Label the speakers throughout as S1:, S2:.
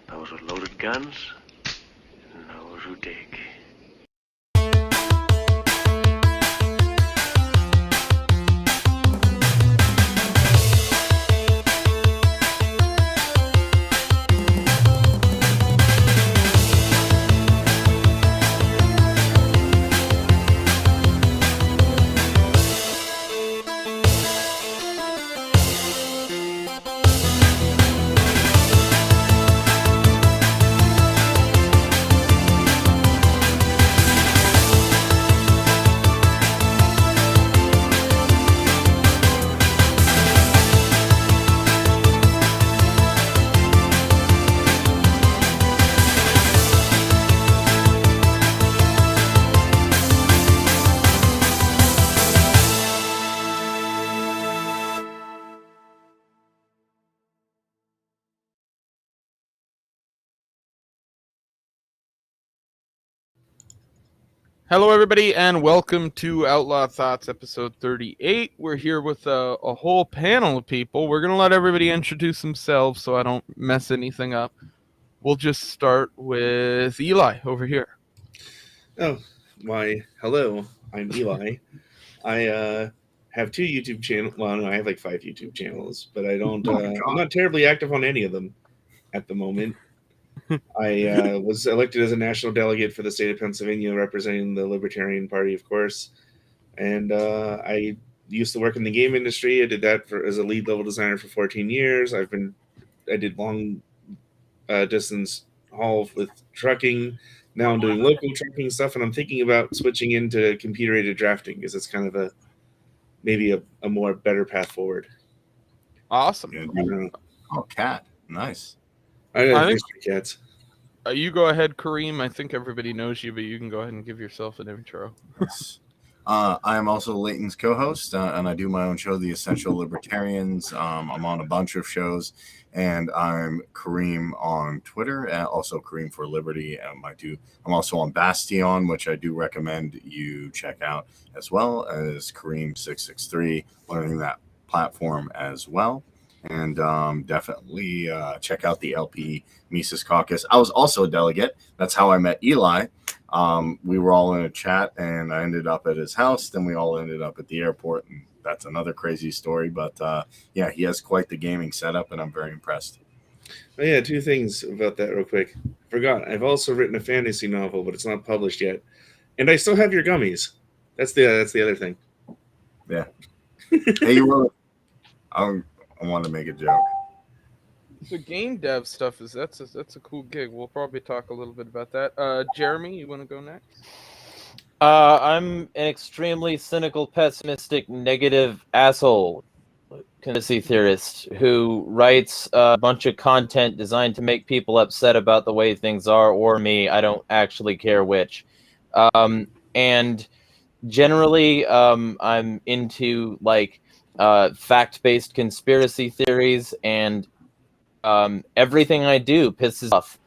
S1: Those with loaded guns, and those who dig.
S2: Hello, everybody, and welcome to Outlawed Thoughts, episode 38. We're here with a whole panel of people. We're going to let everybody introduce themselves so I don't mess anything up. We'll just start with Eli over here.
S3: Oh, why, hello, I'm Eli. I have 2 YouTube channels. Well, no, I have like 5 YouTube channels, but I don't, I'm not terribly active on any of them at the moment. I was elected as a national delegate for the state of Pennsylvania, representing the Libertarian Party, of course. And I used to work in the game industry. I did that as a lead level designer for 14 years. I did long distance haul with trucking. Now I'm doing local trucking stuff, and I'm thinking about switching into computer-aided drafting because it's kind of maybe a more better path forward.
S2: Awesome.
S4: Oh, cat. Nice.
S3: I think cats.
S2: You go ahead, Kareem. I think everybody knows you, but you can go ahead and give yourself an intro.
S4: Yes. I am also Leighton's co-host, and I do my own show, The Essential Libertarians. I'm on a bunch of shows, and I'm Kareem on Twitter, and also Kareem for Liberty. I'm also on Bastion, which I do recommend you check out, as well as Kareem663, learning that platform as well. And definitely check out the LP Mises Caucus. I was also a delegate. That's how I met Eli. We were all in a chat, and I ended up at his house. Then we all ended up at the airport, and that's another crazy story. But yeah, he has quite the gaming setup, and I'm very impressed.
S3: Oh yeah, 2 things about that real quick. Forgot. I've also written a fantasy novel, but it's not published yet. And I still have your gummies. That's the other thing.
S4: Yeah. Hey, you wrote. I want to make a joke.
S2: So game dev stuff that's a cool gig. We'll probably talk a little bit about that. Jeremy, you want to go next?
S5: I'm an extremely cynical, pessimistic, negative asshole conspiracy theorist who writes a bunch of content designed to make people upset about the way things are, or me. I don't actually care which. And generally, I'm into fact-based conspiracy theories, and everything I do pisses off.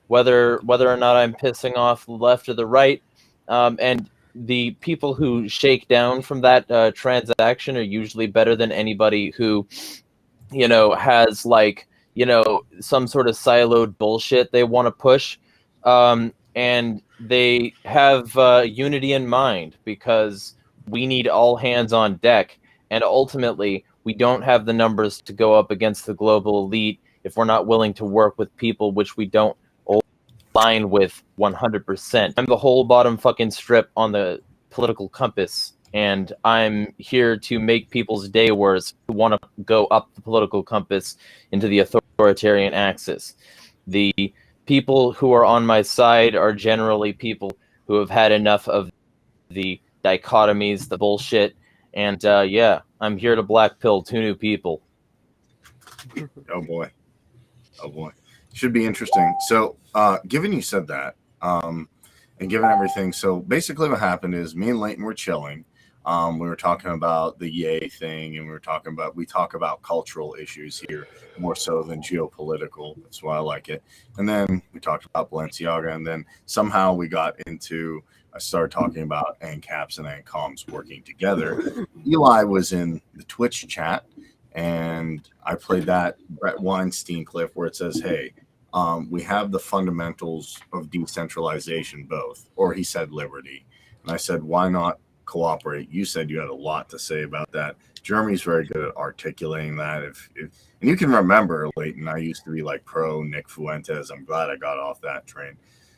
S5: Whether or not I'm pissing off the left or the right, and the people who shake down from that transaction are usually better than anybody who, has some sort of siloed bullshit they want to push, and they have unity in mind because we need all hands on deck, and ultimately we don't have the numbers to go up against the global elite if we're not willing to work with people which we don't align with 100%. I'm the whole bottom fucking strip on the political compass, and I'm here to make people's day worse who want to go up the political compass into the authoritarian axis. The people who are on my side are generally people who have had enough of the dichotomies, the bullshit, and yeah, I'm here to black pill 2 new people.
S4: Oh boy. Should be interesting. So given you said that, and given everything, so basically what happened is me and Leighton were chilling. We were talking about the yay thing, and we talk about cultural issues here more so than geopolitical. That's why I like it. And then we talked about Balenciaga, and then somehow we got into I started talking about ANCAPs and ANCOMs working together. Eli was in the Twitch chat, And I played that Brett Weinstein clip where it says, hey, we have the fundamentals of decentralization both, or he said liberty. And I said, why not cooperate? You said you had a lot to say about that. Jeremy's very good at articulating that. And you can remember, Leighton, I used to be like pro Nick Fuentes. I'm glad I got off that train.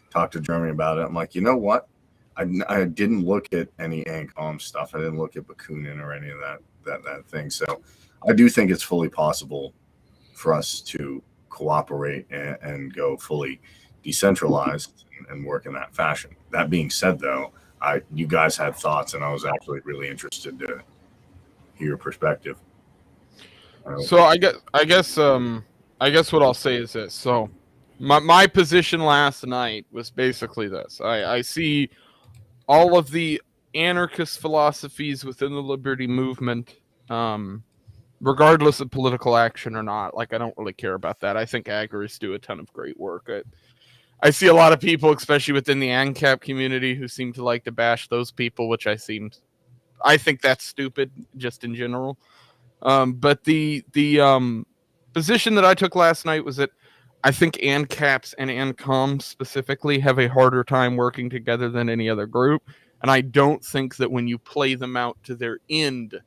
S4: Talked to Jeremy about it. I'm like, you know what? I didn't look at any ANCOM stuff. I didn't look at Bakunin or any of that thing. So I do think it's fully possible for us to cooperate and go fully decentralized and work in that fashion. That being said, though, you guys had thoughts, and I was actually really interested to hear your perspective.
S2: So I guess what I'll say is this. So my position last night was basically this. I see all of the anarchist philosophies within the liberty movement, regardless of political action or not. Like, I don't really care about that. I think agorists do a ton of great work. I see a lot of people, especially within the ANCAP community, who seem to like to bash those people, which I think that's stupid just in general. But the position that I took last night was that I think ANCAPs and ANCOMs specifically have a harder time working together than any other group. And I don't think that when you play them out to their end,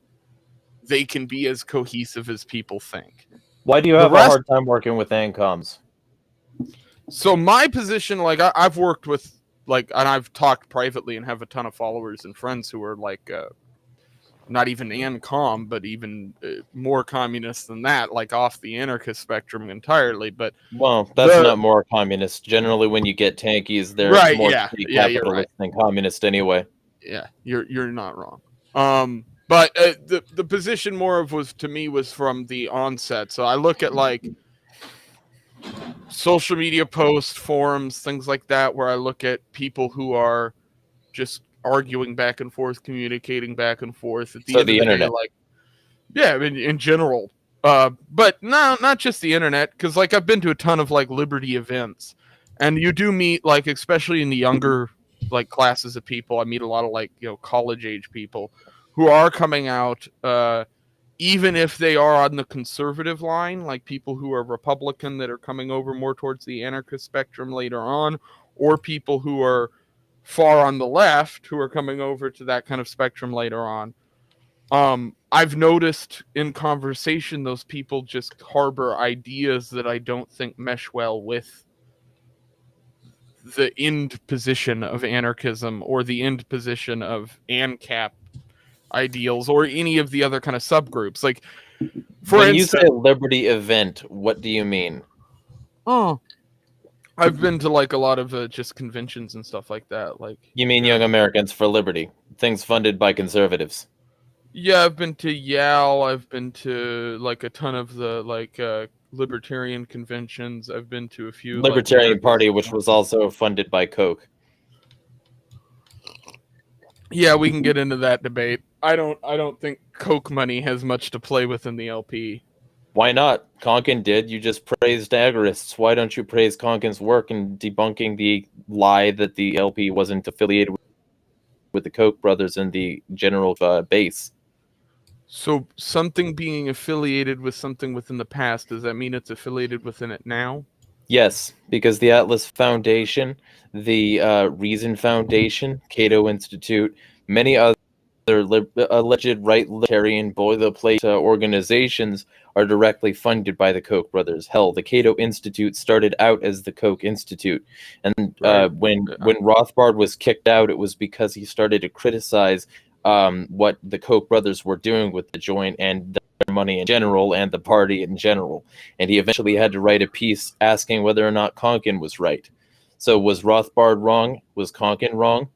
S2: they can be as cohesive as people think.
S5: Why do you have a hard time working with ANCOMs?
S2: So my position, like, I've worked with, like, and I've talked privately and have a ton of followers and friends who are like, not even ANCOM, but even more communist than that, like off the anarchist spectrum entirely. But
S5: well, that's not more communist. Generally, when you get tankies, they're
S2: right,
S5: more
S2: capitalist
S5: than communist anyway.
S2: Yeah, you're not wrong. But the position more of was from the onset. So I look at like social media posts, forums, things like that, where I look at people who are just arguing back and forth, communicating back and forth at the end of the internet. Day, like, yeah, in general. But no, not just the internet, because like I've been to a ton of like liberty events, and you do meet, like, especially in the younger like classes of people, I meet a lot of like, college age people who are coming out, even if they are on the conservative line, like people who are Republican that are coming over more towards the anarchist spectrum later on, or people who are far on the left who are coming over to that kind of spectrum later on. I've noticed in conversation those people just harbor ideas that I don't think mesh well with the end position of anarchism or the end position of ANCAP ideals or any of the other kind of subgroups. Like, for instance,
S5: you say liberty event, what do you mean?
S2: Oh, I've been to like a lot of just conventions and stuff like that. Like,
S5: you mean Young Americans for Liberty, things funded by conservatives?
S2: Yeah, I've been to YAL. I've been to like a ton of the like libertarian conventions. I've been to a few
S5: Libertarian Party, which was also funded by Coke.
S2: Yeah, we can get into that debate. I don't think Coke money has much to play with in the LP.
S5: Why not? Konkin did. You just praised agorists. Why don't you praise Konkin's work in debunking the lie that the LP wasn't affiliated with the Koch brothers and the general base?
S2: So something being affiliated with something within the past, does that mean it's affiliated within it now?
S5: Yes, because the Atlas Foundation, the Reason Foundation, Cato Institute, many other alleged right libertarian boilerplate organizations are directly funded by the Koch brothers. Hell, the Cato Institute started out as the Koch Institute, and when Rothbard was kicked out, it was because he started to criticize what the Koch brothers were doing with the joint and their money in general and the party in general, and he eventually had to write a piece asking whether or not Konkin was right. So was Rothbard wrong? Was Konkin wrong?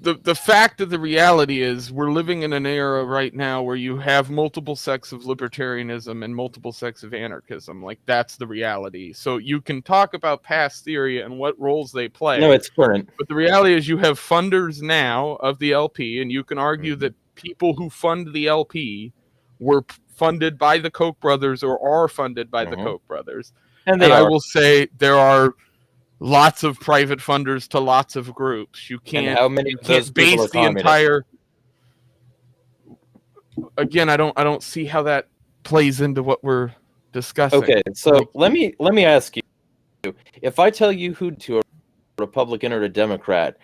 S2: The fact of the reality is we're living in an era right now where you have multiple sects of libertarianism and multiple sects of anarchism. Like, that's the reality. So you can talk about past theory and what roles they play.
S5: No, it's current.
S2: But the reality is you have funders now of the LP, and you can argue that people who fund the LP were funded by the Koch brothers or are funded by the Koch brothers. And I will say there are lots of private funders to lots of groups. You can't,
S5: and how many
S2: you can't base the entire. again, I don't see how that plays into what we're discussing.
S5: Okay, so
S2: Like,
S5: let me ask you: if I tell you who to a Republican or a Democrat,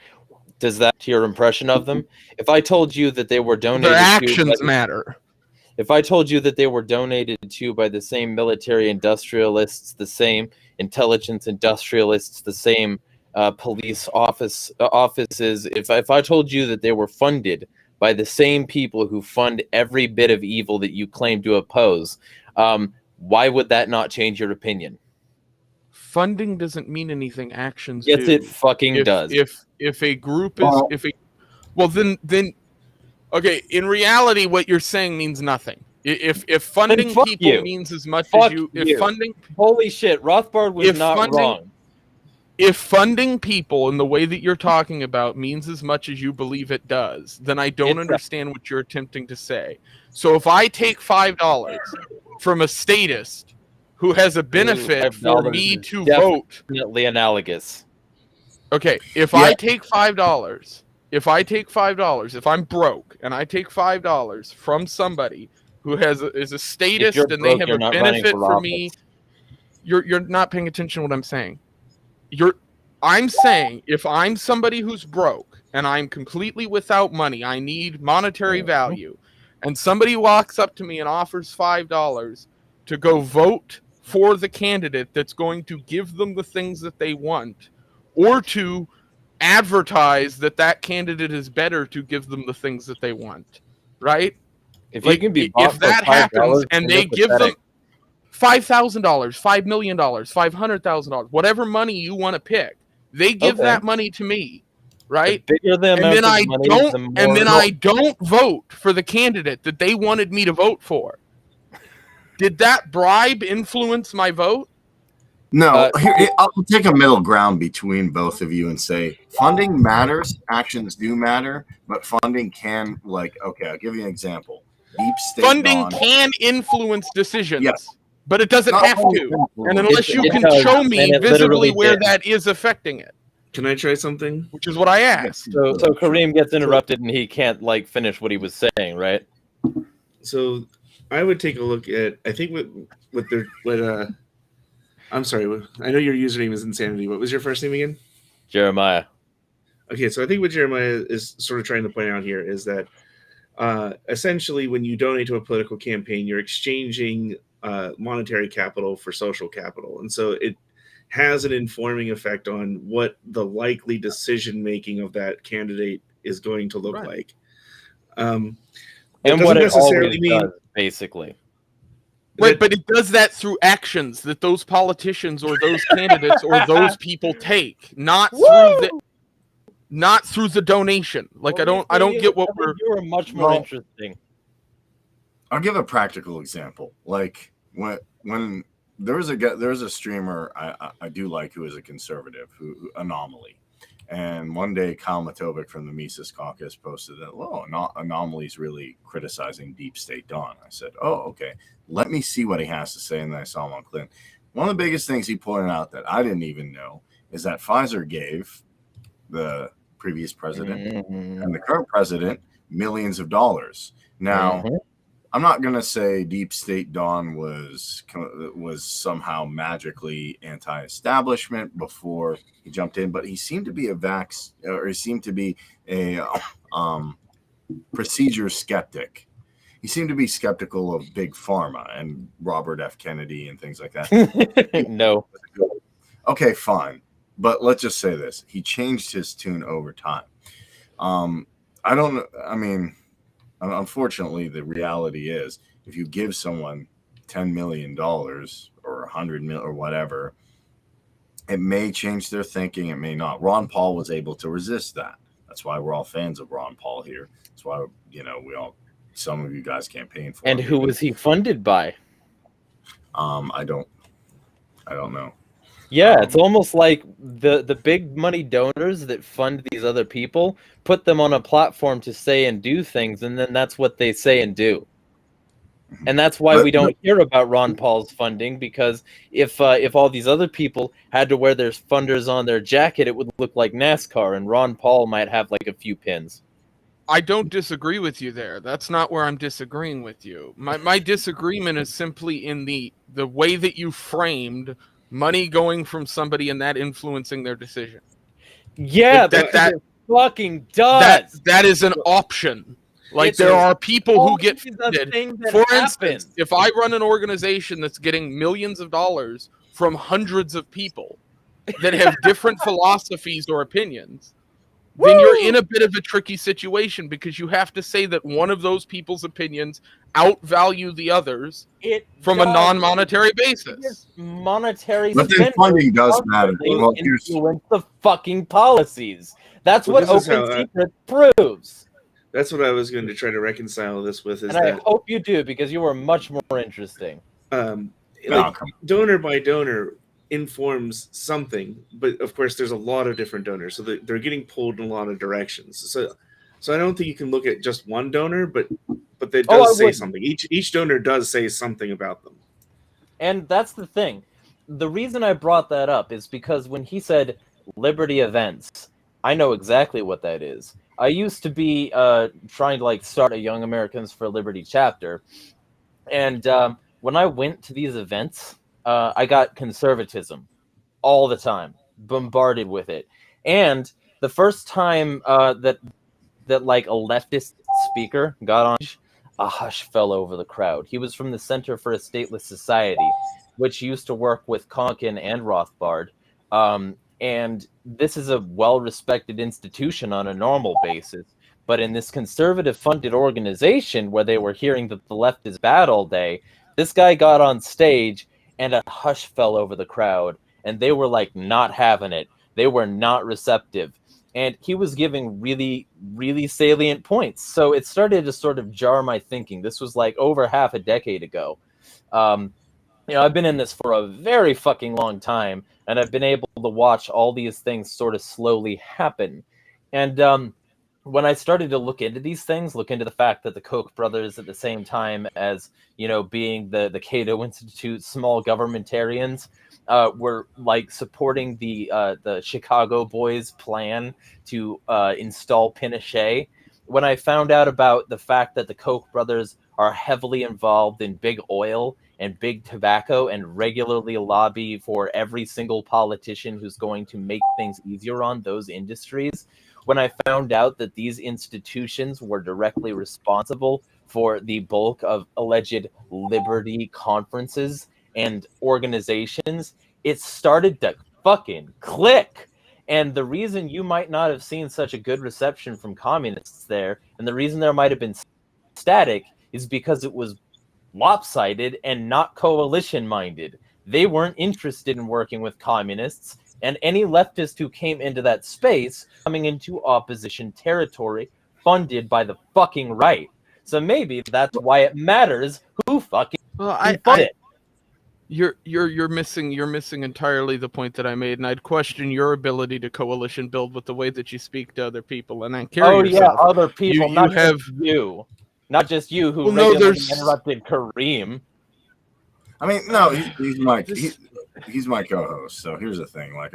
S5: does that to your impression of them? If I told you that they were donated
S2: their
S5: to,
S2: actions matter.
S5: if I told you that they were donated to by the same military industrialists, the same intelligence industrialists, the same police offices, if I told you that they were funded by the same people who fund every bit of evil that you claim to oppose, why would that not change your opinion?
S2: Funding doesn't mean anything. Actions
S5: Yes,
S2: do.
S5: it fucking does.
S2: If a group is then okay. In reality, what you're saying means nothing. If funding
S5: fuck
S2: people
S5: you.
S2: means as much
S5: Fuck
S2: as you,
S5: you.
S2: if funding
S5: Holy shit, Rothbard was
S2: If
S5: not
S2: funding-
S5: wrong.
S2: if funding people in the way that you're talking about means as much as you believe it does, then I don't understand what you're attempting to say. So if I take $5 from a statist who has a benefit for
S5: $5
S2: me
S5: is
S2: to vote,
S5: Definitely analogous.
S2: okay, if I take $5, if I'm broke and I take $5 from somebody who is a
S5: If
S2: statist
S5: you're
S2: and
S5: broke,
S2: they have
S5: you're
S2: a
S5: not running
S2: benefit
S5: for
S2: for
S5: office.
S2: me, you're not paying attention to what I'm saying. I'm saying if I'm somebody who's broke and I'm completely without money, I need monetary value, and somebody walks up to me and offers $5 to go vote for the candidate that's going to give them the things that they want, or to advertise that that candidate is better to give them the things that they want, right?
S5: If you can be bought
S2: If that
S5: for $5,
S2: happens and
S5: then
S2: they
S5: you're
S2: give them
S5: pathetic.
S2: $5,000, $5 million, $500,000, whatever money you want to pick, they give
S5: Okay.
S2: that money to me, right?
S5: The bigger the
S2: And
S5: amount
S2: then
S5: of
S2: I
S5: money,
S2: don't,
S5: the more...
S2: and then I don't vote for the candidate that they wanted me to vote for. Did that bribe influence my vote?
S4: No, here, I'll take a middle ground between both of you and say funding matters, actions do matter, but funding can, okay, I'll give you an example. Deep state
S2: Funding
S4: Dawn.
S2: can influence decisions,
S4: Yes.
S2: but it doesn't
S4: Not
S2: have
S4: only
S2: to.
S4: influence.
S2: And unless you
S5: It
S2: can
S5: does,
S2: show
S5: and
S2: me
S5: it
S2: visibly
S5: literally
S2: where
S5: did.
S2: that is affecting it,
S3: Can I try something?
S2: which is what I asked.
S5: So Kareem gets interrupted and he can't finish what he was saying, right?
S3: So I would take a look at, I think I'm sorry, I know your username is Insanity. What was your first name again?
S5: Jeremiah.
S3: Okay, so I think what Jeremiah is sort of trying to point out here is that essentially when you donate to a political campaign, you're exchanging monetary capital for social capital. And so it has an informing effect on what the likely decision making of that candidate is going to look like.
S5: And what it always does, basically.
S2: Right, but it does that through actions that those politicians or those candidates or those people take, not through the donation. Like,
S5: Well,
S2: I don't get what
S5: you were much more interesting.
S4: I'll give a practical example. Like when there was a streamer I do like who is a conservative, who Anomaly. And one day, Kyle Matovic from the Mises Caucus posted that, Anomaly's really criticizing Deep State Dawn. I said, oh, okay. Let me see what he has to say. And then I saw him on Clinton. One of the biggest things he pointed out that I didn't even know is that Pfizer gave the previous president and the current president millions of dollars. Now, I'm not going to say Deep State Dawn was somehow magically anti-establishment before he jumped in, but he seemed to be a procedure skeptic. He seemed to be skeptical of Big Pharma and Robert F. Kennedy and things like that.
S5: No.
S4: Okay, fine. But let's just say this. He changed his tune over time. Unfortunately, the reality is if you give someone $10 million or $100 million or whatever, it may change their thinking. It may not. Ron Paul was able to resist that. That's why we're all fans of Ron Paul here. That's why, some of you guys campaigned for him.
S5: And who was he funded by?
S4: I don't know.
S5: Yeah, it's almost like the big money donors that fund these other people put them on a platform to say and do things, and then that's what they say and do. And that's why we don't hear about Ron Paul's funding, because if all these other people had to wear their funders on their jacket, it would look like NASCAR, and Ron Paul might have a few pins.
S2: I don't disagree with you there. That's not where I'm disagreeing with you. My disagreement is simply in the way that you framed money going from somebody and that influencing their decision.
S5: Yeah,
S2: That
S5: because it fucking does.
S2: that is an option. Like
S5: It's
S2: there are people who get
S5: always a
S2: funded.
S5: thing that
S2: For
S5: happens.
S2: instance, if I run an organization that's getting millions of dollars from hundreds of people that have different philosophies or opinions, then you're in a bit of a tricky situation because you have to say that one of those people's opinions outvalue the others from a non-monetary basis.
S5: Monetary
S4: But then
S5: spending
S4: funding does matter. Well, here's
S5: influence the fucking policies. That's
S3: Well,
S5: what
S3: this is
S5: Open
S3: how
S5: Secret proves.
S3: That's what I was going to try to reconcile this with. Is
S5: And I
S3: that
S5: hope you do, because you are much more interesting.
S3: like donor by donor informs something, but of course there's a lot of different donors, so they're getting pulled in a lot of directions. So I don't think you can look at just one donor, but they does say something. Each donor does say something about them.
S5: And that's the thing. The reason I brought that up is because when he said Liberty events, I know exactly what that is. I used to be trying to like start a Young Americans for Liberty chapter, and when I went to these events, I got conservatism all the time, bombarded with it. And the first time that like a leftist speaker got on, a hush fell over the crowd. He was from the Center for a Stateless Society, which used to work with Konkin and Rothbard. And this is a well-respected institution on a normal basis. But in this conservative-funded organization where they were hearing that the left is bad all day, this guy got on stage and a hush fell over the crowd. And they were like not having it. They were not receptive. And he was giving really, really salient points. So it started to sort of jar my thinking. This was like over half a decade ago. I've been in this for a very fucking long time, and I've been able to watch all these things sort of slowly happen. And when I started to look into these things, look into the fact that the Koch brothers, at the same time as being the Cato Institute small governmentarians, were like supporting the Chicago Boys' plan to install Pinochet. When I found out about the fact that the Koch brothers are heavily involved in big oil and big tobacco and regularly lobby for every single politician who's going to make things easier on those industries, when I found out that these institutions were directly responsible for the bulk of alleged liberty conferences and organizations, it started to fucking click. And the reason you might not have seen such a good reception from communists there, and the reason there might have been static, is because it was lopsided and not coalition-minded. They weren't interested in working with communists, and any leftist who came into that space coming into opposition territory funded by the fucking right. So maybe that's why it matters who fucking fund it.
S2: You're missing entirely the point that I made, and I'd question your ability to coalition build with the way that you speak to other people. And I carry yourself.
S5: Yeah, other people, not just you who regularly interrupted Kareem.
S4: I mean, no, he's my co-host. So here's the thing: like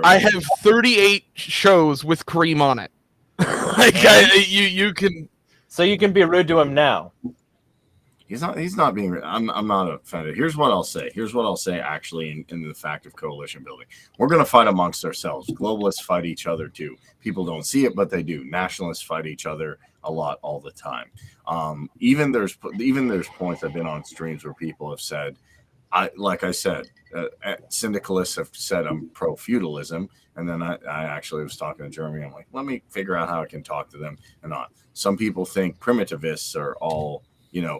S2: I have 38 shows with Kareem on it. You can.
S5: So you can be rude to him now.
S4: He's not being. I'm not offended. Here's what I'll say. Actually, in the fact of coalition building, we're going to fight amongst ourselves. Globalists fight each other too. People don't see it, but they do. Nationalists fight each other a lot all the time. Even there's points I've been on streams where people have said, syndicalists have said I'm pro feudalism, and then I actually was talking to Jeremy. I'm like, let me figure out how I can talk to them and not. Some people think primitivists are all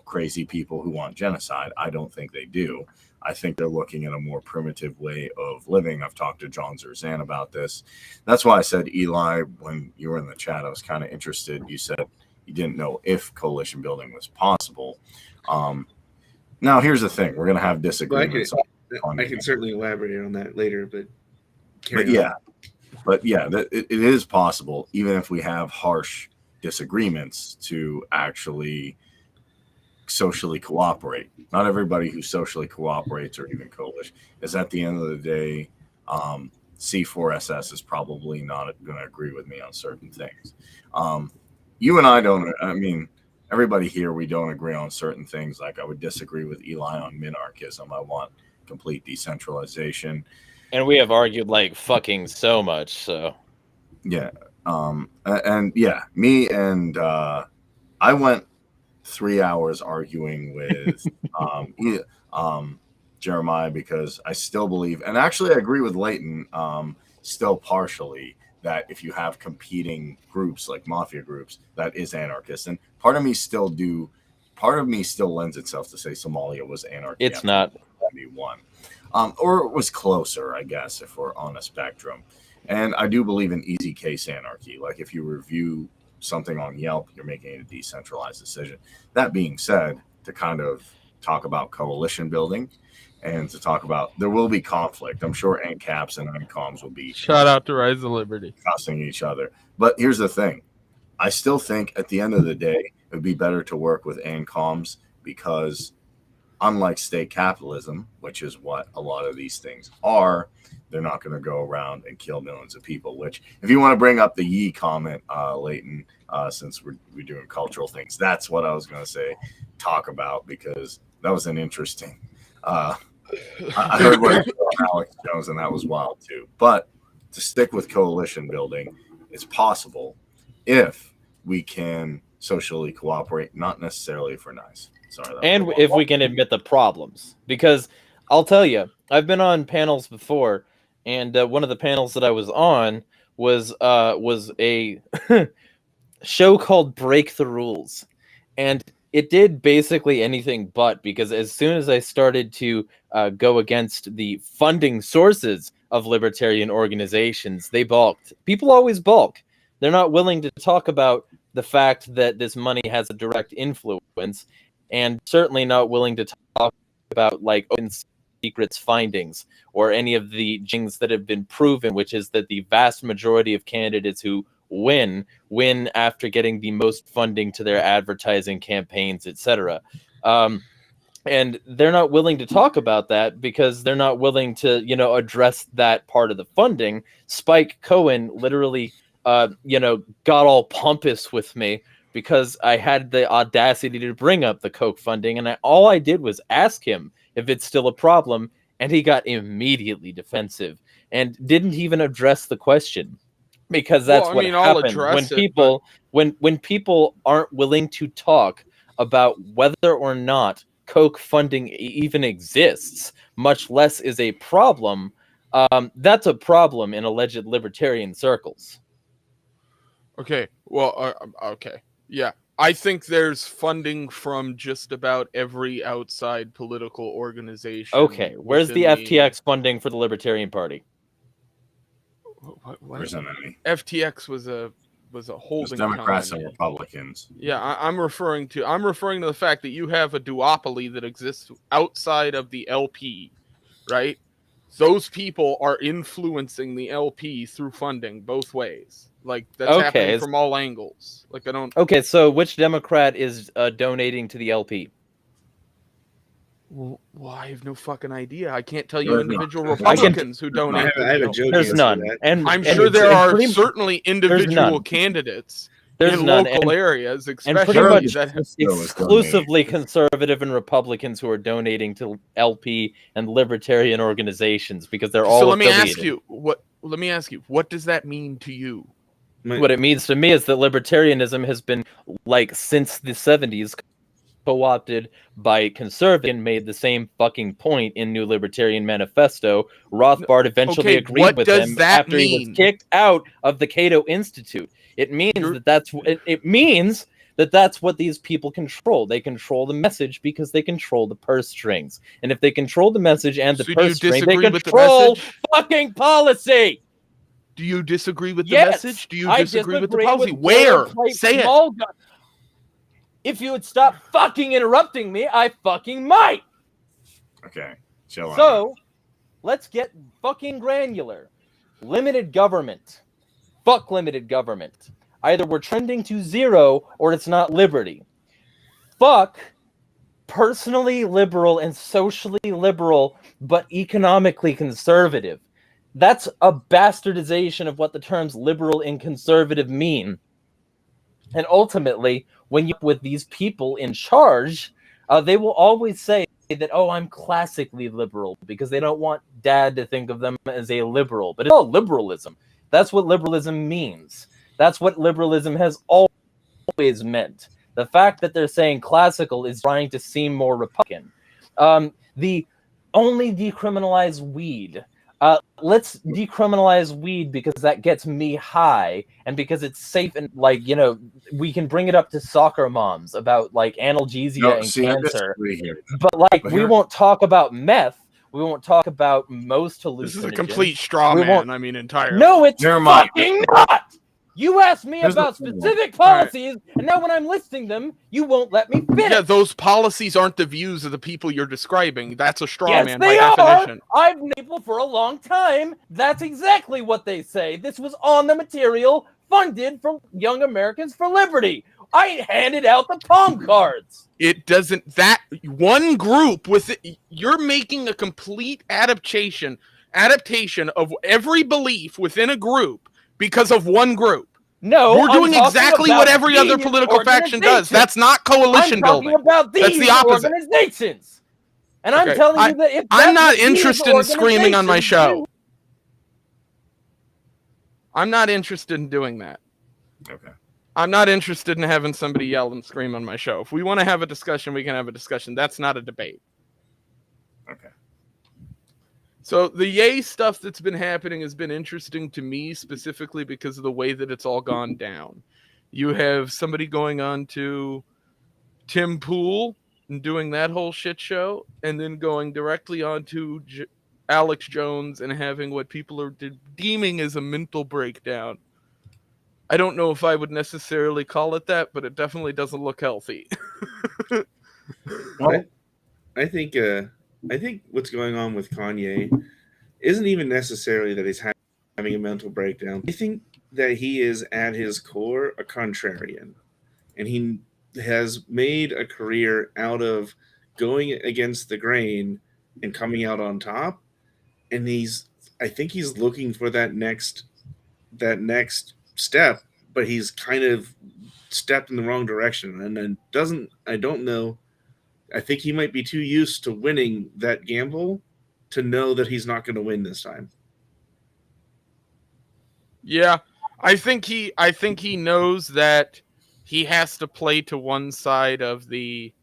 S4: crazy people who want genocide. I don't think they do. I think they're looking at a more primitive way of living. I've talked to John Zerzan about this. That's why I said, Eli, when you were in the chat, I was kind of interested. You said you didn't know if coalition building was possible. Now, here's the thing. We're going to have disagreements.
S3: I can certainly elaborate on that later, but
S4: it is possible, even if we have harsh disagreements, to actually socially cooperate. Not everybody who socially cooperates or even coalition is, at the end of the day, C4SS is probably not going to agree with me on certain things. you and I don't. I mean, everybody here, we don't agree on certain things. Like I would disagree with Eli on minarchism. I want complete decentralization.
S5: And we have argued like fucking so much. So
S4: Yeah. And yeah, me and I went 3 hours arguing with Jeremiah because I still believe, and actually I agree with Leighton, still partially, that if you have competing groups like mafia groups, that is anarchist. And part of me still lends itself to say Somalia was anarchy.
S5: it's not.
S4: 71. Or it was closer, I guess, if we're on a spectrum. And I do believe in easy case anarchy. Like if you review something on Yelp, you're making a decentralized decision. That being said, to kind of talk about coalition building and to talk about, there will be conflict. I'm sure NCAPs and NCOMs will be
S2: Shout out to Rise of Liberty.
S4: cussing each other. But here's the thing. I still think at the end of the day, it would be better to work with NCOMs because unlike state capitalism, which is what a lot of these things are, they're not going to go around and kill millions of people. Which, if you want to bring up the Yee comment, Leighton, since we're doing cultural things, that's what I was going to say, talk about, because that was an interesting. I heard what Alex Jones, and that was wild too. But to stick with coalition building, it's possible if we can socially cooperate, not necessarily for nice. Sorry,
S5: And if we can admit the problems, because I'll tell you, I've been on panels before, and one of the panels that I was on was a show called Break the Rules, and it did basically anything but, because as soon as I started to go against the funding sources of libertarian organizations, they balked. People always balk. They're not willing to talk about the fact that this money has a direct influence, and certainly not willing to talk about like open secrets findings or any of the things that have been proven, which is that the vast majority of candidates who win after getting the most funding to their advertising campaigns, etc. And they're not willing to talk about that because they're not willing to, address that part of the funding. Spike Cohen literally, got all pompous with me because I had the audacity to bring up the Coke funding, and all I did was ask him if it's still a problem, and he got immediately defensive and didn't even address the question, because that's what happens when people when people aren't willing to talk about whether or not Coke funding even exists, much less is a problem. That's a problem in alleged libertarian circles.
S2: Okay. Well, okay. Yeah. I think there's funding from just about every outside political organization.
S5: Okay. Where's the FTX funding for the Libertarian Party?
S2: What?
S4: There's not any.
S2: FTX was a holding
S4: Democrats
S2: company.
S4: and Republicans.
S2: Yeah, I'm referring to the fact that you have a duopoly that exists outside of the LP, right? Those people are influencing the LP through funding both ways. Like that's happening from all angles. Like I don't.
S5: Okay, so which Democrat is donating to the LP?
S2: Well, I have no fucking idea. I can't tell you individual Republicans who donate.
S3: I have a joke.
S5: There's none, and
S2: I'm sure there are certainly individual candidates in local areas, especially that
S5: exclusively conservative and Republicans who are donating to LP and libertarian organizations because they're all.
S2: So
S5: let me
S2: ask you, what does that mean to you?
S5: What it means to me is that libertarianism has been, like, since the 70s, co-opted by conservatives and made the same fucking point in New Libertarian Manifesto. Rothbard eventually agreed with him after he was kicked out of the Cato Institute. It means that's what these people control. They control the message because they control the purse strings. And if they control the message and the purse strings, they control fucking policy.
S2: Do you disagree with the message? Do you disagree with the policy?
S5: Where?
S2: Say it.
S5: If you would stop fucking interrupting me, I fucking might.
S4: Okay. Chill out.
S5: So, let's get fucking granular. Limited government. Fuck limited government. Either we're trending to zero or it's not liberty. Fuck personally liberal and socially liberal, but economically conservative. That's a bastardization of what the terms liberal and conservative mean. And ultimately, when you're with these people in charge, they will always say that, oh, I'm classically liberal, because they don't want dad to think of them as a liberal. But it's all liberalism. That's what liberalism means. That's what liberalism has always meant. The fact that they're saying classical is trying to seem more Republican. The only decriminalize weed. Let's decriminalize weed because that gets me high, and because it's safe, and like, you know, we can bring it up to soccer moms about like analgesia and cancer. But like, we won't talk about meth. We won't talk about most hallucinogens.
S2: This is a complete straw man. I mean, entirely.
S5: No, it's fucking not. You asked me about specific policies, and now when I'm listing them, you won't let me finish.
S2: Yeah, those policies aren't the views of the people you're describing. That's a straw man
S5: they
S2: by
S5: are.
S2: definition.
S5: I've known people for a long time. That's exactly what they say. This was on the material funded from Young Americans for Liberty. I handed out the palm cards.
S2: It doesn't, that one group with it, you're making a complete adaptation of every belief within a group because of one group.
S5: No,
S2: we're doing exactly what every other political faction does. That's not coalition building.
S5: About these
S2: That's the opposite.
S5: Organizations. And I'm telling you that if
S2: I'm not interested in screaming on my show. I'm not interested in doing that.
S4: Okay.
S2: I'm not interested in having somebody yell and scream on my show. If we want to have a discussion, we can have a discussion. That's not a debate.
S4: Okay.
S2: So the yay stuff that's been happening has been interesting to me specifically because of the way that it's all gone down. You have somebody going on to Tim Pool and doing that whole shit show, and then going directly on to Alex Jones and having what people are deeming as a mental breakdown. I don't know if I would necessarily call it that, but it definitely doesn't look healthy.
S3: Well, I think what's going on with Kanye isn't even necessarily that he's having a mental breakdown. I think that he is at his core a contrarian, and he has made a career out of going against the grain and coming out on top. And I think he's looking for that next step, but he's kind of stepped in the wrong direction. And I don't know. I think he might be too used to winning that gamble to know that he's not going to win this time.
S2: Yeah, I think he knows that he has to play to one side of the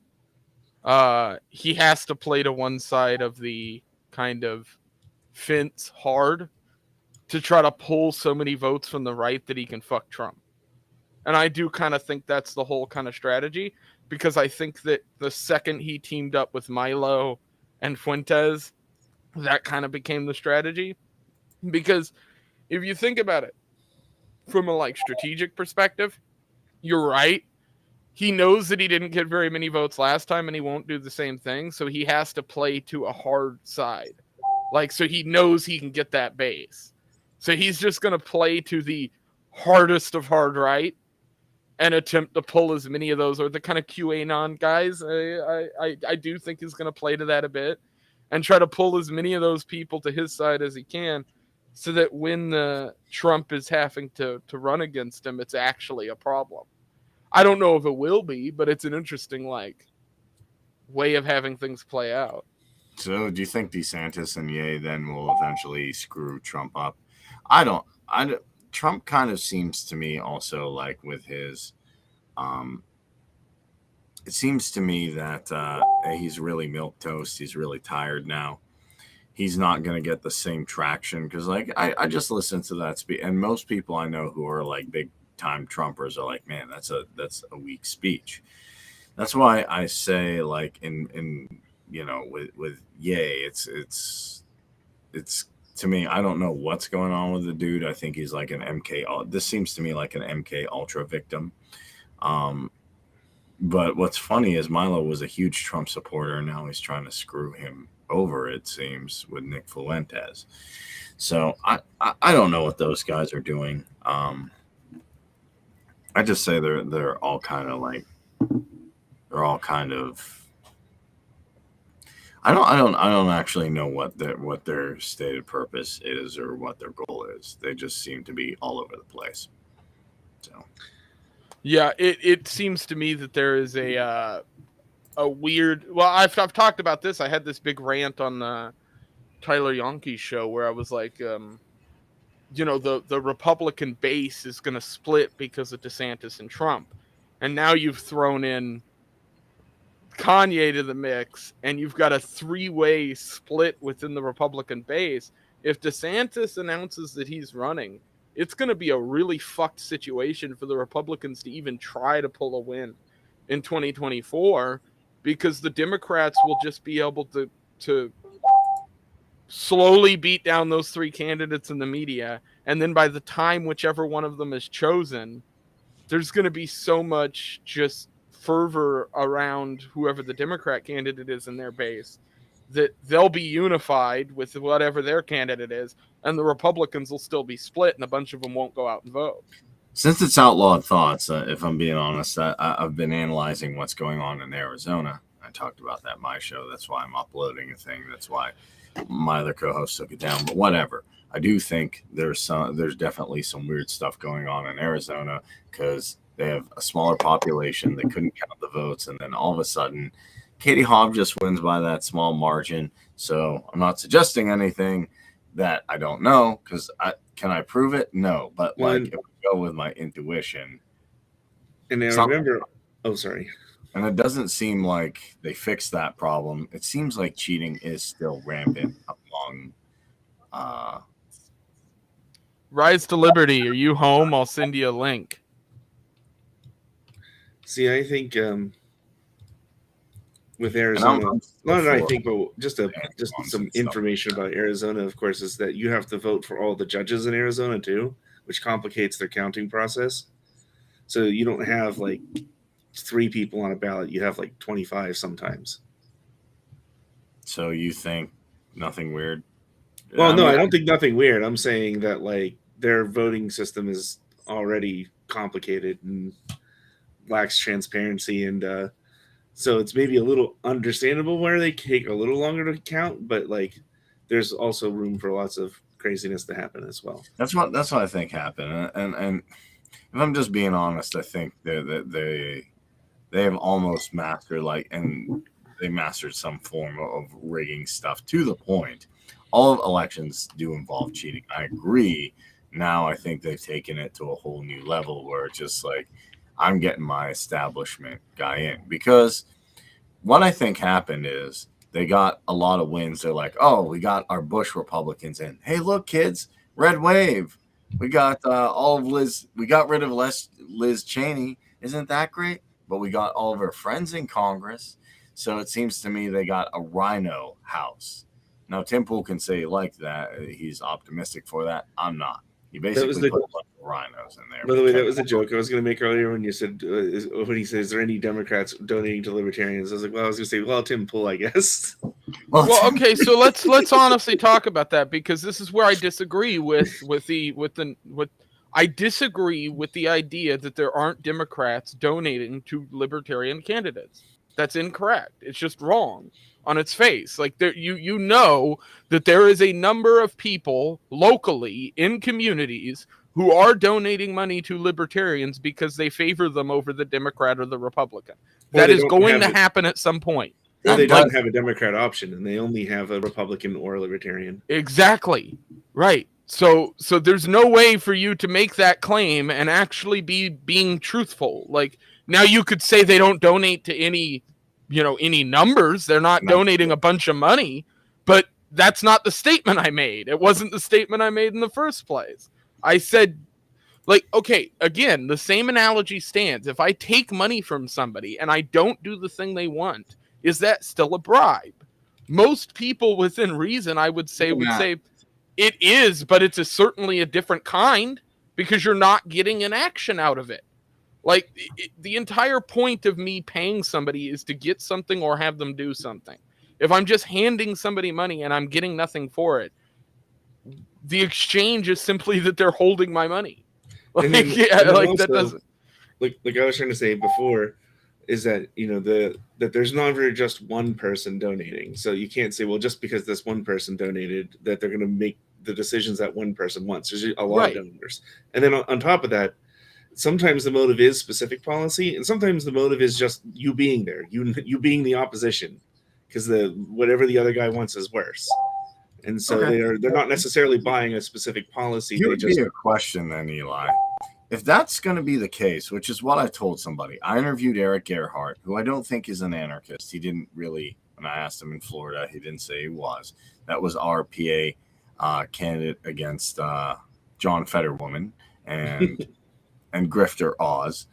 S2: kind of fence hard to try to pull so many votes from the right that he can fuck Trump. And I do kind of think that's the whole kind of strategy, because I think that the second he teamed up with Milo and Fuentes, that kind of became the strategy. Because if you think about it from a like strategic perspective, you're right. He knows that he didn't get very many votes last time and he won't do the same thing. So he has to play to a hard side. Like, so he knows he can get that base. So he's just going to play to the hardest of hard right and attempt to pull as many of those, or the kind of QAnon guys. I do think he's going to play to that a bit and try to pull as many of those people to his side as he can, so that when Trump is having to run against him, it's actually a problem. I don't know if it will be, but it's an interesting way of having things play out.
S4: So do you think DeSantis and Ye then will eventually screw Trump up? Trump kind of seems to me also like with his, it seems to me that he's really milquetoast. He's really tired now. He's not going to get the same traction because, like, I just listened to that speech, and most people I know who are like big time Trumpers are like, man, that's a weak speech. That's why I say, like, in with Ye, it's to me, I don't know what's going on with the dude. I think he's like an MK. This seems to me like an MK Ultra victim. But what's funny is Milo was a huge Trump supporter, and now he's trying to screw him over, it seems, with Nick Fuentes. So I don't know what those guys are doing. I just say they're all kind of like, they're all kind of, I don't actually know what their stated purpose is or what their goal is. They just seem to be all over the place. So
S2: Yeah, it seems to me that there is a weird. Well, I've talked about this. I had this big rant on the Tyler Yonke show where I was like, the Republican base is going to split because of DeSantis and Trump, and now you've thrown in Kanye to the mix, and you've got a three-way split within the Republican base. If DeSantis announces that he's running, it's going to be a really fucked situation for the Republicans to even try to pull a win in 2024, because the Democrats will just be able to slowly beat down those three candidates in the media, and then by the time whichever one of them is chosen, there's going to be so much just fervor around whoever the Democrat candidate is in their base that they'll be unified with whatever their candidate is, and the Republicans will still be split, and a bunch of them won't go out and vote.
S4: Since it's Outlawed Thoughts, if I'm being honest, I've been analyzing what's going on in Arizona. I talked about that in my show. That's why I'm uploading a thing. That's why my other co-host took it down. But whatever. I do think there's definitely some weird stuff going on in Arizona because they have a smaller population. They couldn't count the votes, and then all of a sudden, Katie Hobbs just wins by that small margin. So I'm not suggesting anything that I don't know, because can I prove it? No. But if I go with my intuition.
S3: And I remember, sorry.
S4: And it doesn't seem like they fixed that problem. It seems like cheating is still rampant among.
S2: Rise to Liberty. Are you home? I'll send you a link.
S3: See, I think with Arizona, just some information about Arizona, of course, is that you have to vote for all the judges in Arizona too, which complicates their counting process. So you don't have like 3 people on a ballot; you have like 25 sometimes.
S4: So you think nothing weird?
S3: Well, no, I don't think nothing weird. I'm saying that like their voting system is already complicated and lacks transparency, and so it's maybe a little understandable where they take a little longer to count, but like there's also room for lots of craziness to happen as well.
S4: That's what I think happened, and if I'm just being honest, I think they have almost mastered they mastered some form of rigging stuff to the point. All elections do involve cheating. I agree. Now I think they've taken it to a whole new level where it's just like, I'm getting my establishment guy in. Because what I think happened is they got a lot of wins. They're like, oh, we got our Bush Republicans in. Hey, look, kids, red wave. We got all of Liz. We got rid of Liz Cheney. Isn't that great? But we got all of her friends in Congress. So it seems to me they got a rhino house. Now, Tim Pool can say like that. He's optimistic for that. I'm not. He basically put a bunch of rhinos in there.
S3: By the way, that was a joke I was going to make earlier when you said, when he said, is there any Democrats donating to libertarians? I was like, well, I was going to say, well, Tim Pool, I guess.
S2: Well, okay, so let's honestly talk about that, because this is where I disagree I disagree with the idea that there aren't Democrats donating to libertarian candidates. That's incorrect. It's just wrong on its face. Like you know that there is a number of people locally in communities who are donating money to libertarians because they favor them over the Democrat or the Republican. That is going to happen at some point.
S3: Or they don't have a Democrat option and they only have a Republican or a Libertarian.
S2: Exactly. Right. So there's no way for you to make that claim and actually be being truthful. Like, now you could say they don't donate to any numbers. They're not donating a bunch of money, but that's not the statement I made. It wasn't the statement I made in the first place. I said, like, okay, again, the same analogy stands. If I take money from somebody and I don't do the thing they want, is that still a bribe? Most people within reason, I would say, it is, but it's certainly a different kind, because you're not getting an action out of it. Like, the entire point of me paying somebody is to get something or have them do something. If I'm just handing somebody money and I'm getting nothing for it, the exchange is simply that they're holding my money. Like, that doesn't.
S3: Like I was trying to say before, is that that there's never just one person donating. So you can't say, well, just because this one person donated, that they're going to make the decisions that one person wants. There's a lot of donors, and then on top of that, sometimes the motive is specific policy, and sometimes the motive is just you being there, you being the opposition, because whatever the other guy wants is worse. And so they're not necessarily buying a specific policy.
S4: Here would be a question then, Eli. If that's going to be the case, which is what I told somebody, I interviewed Eric Gerhardt, who I don't think is an anarchist. He didn't really, when I asked him in Florida, he didn't say he was. That was our PA candidate against John Fetterwoman and Grifter Oz.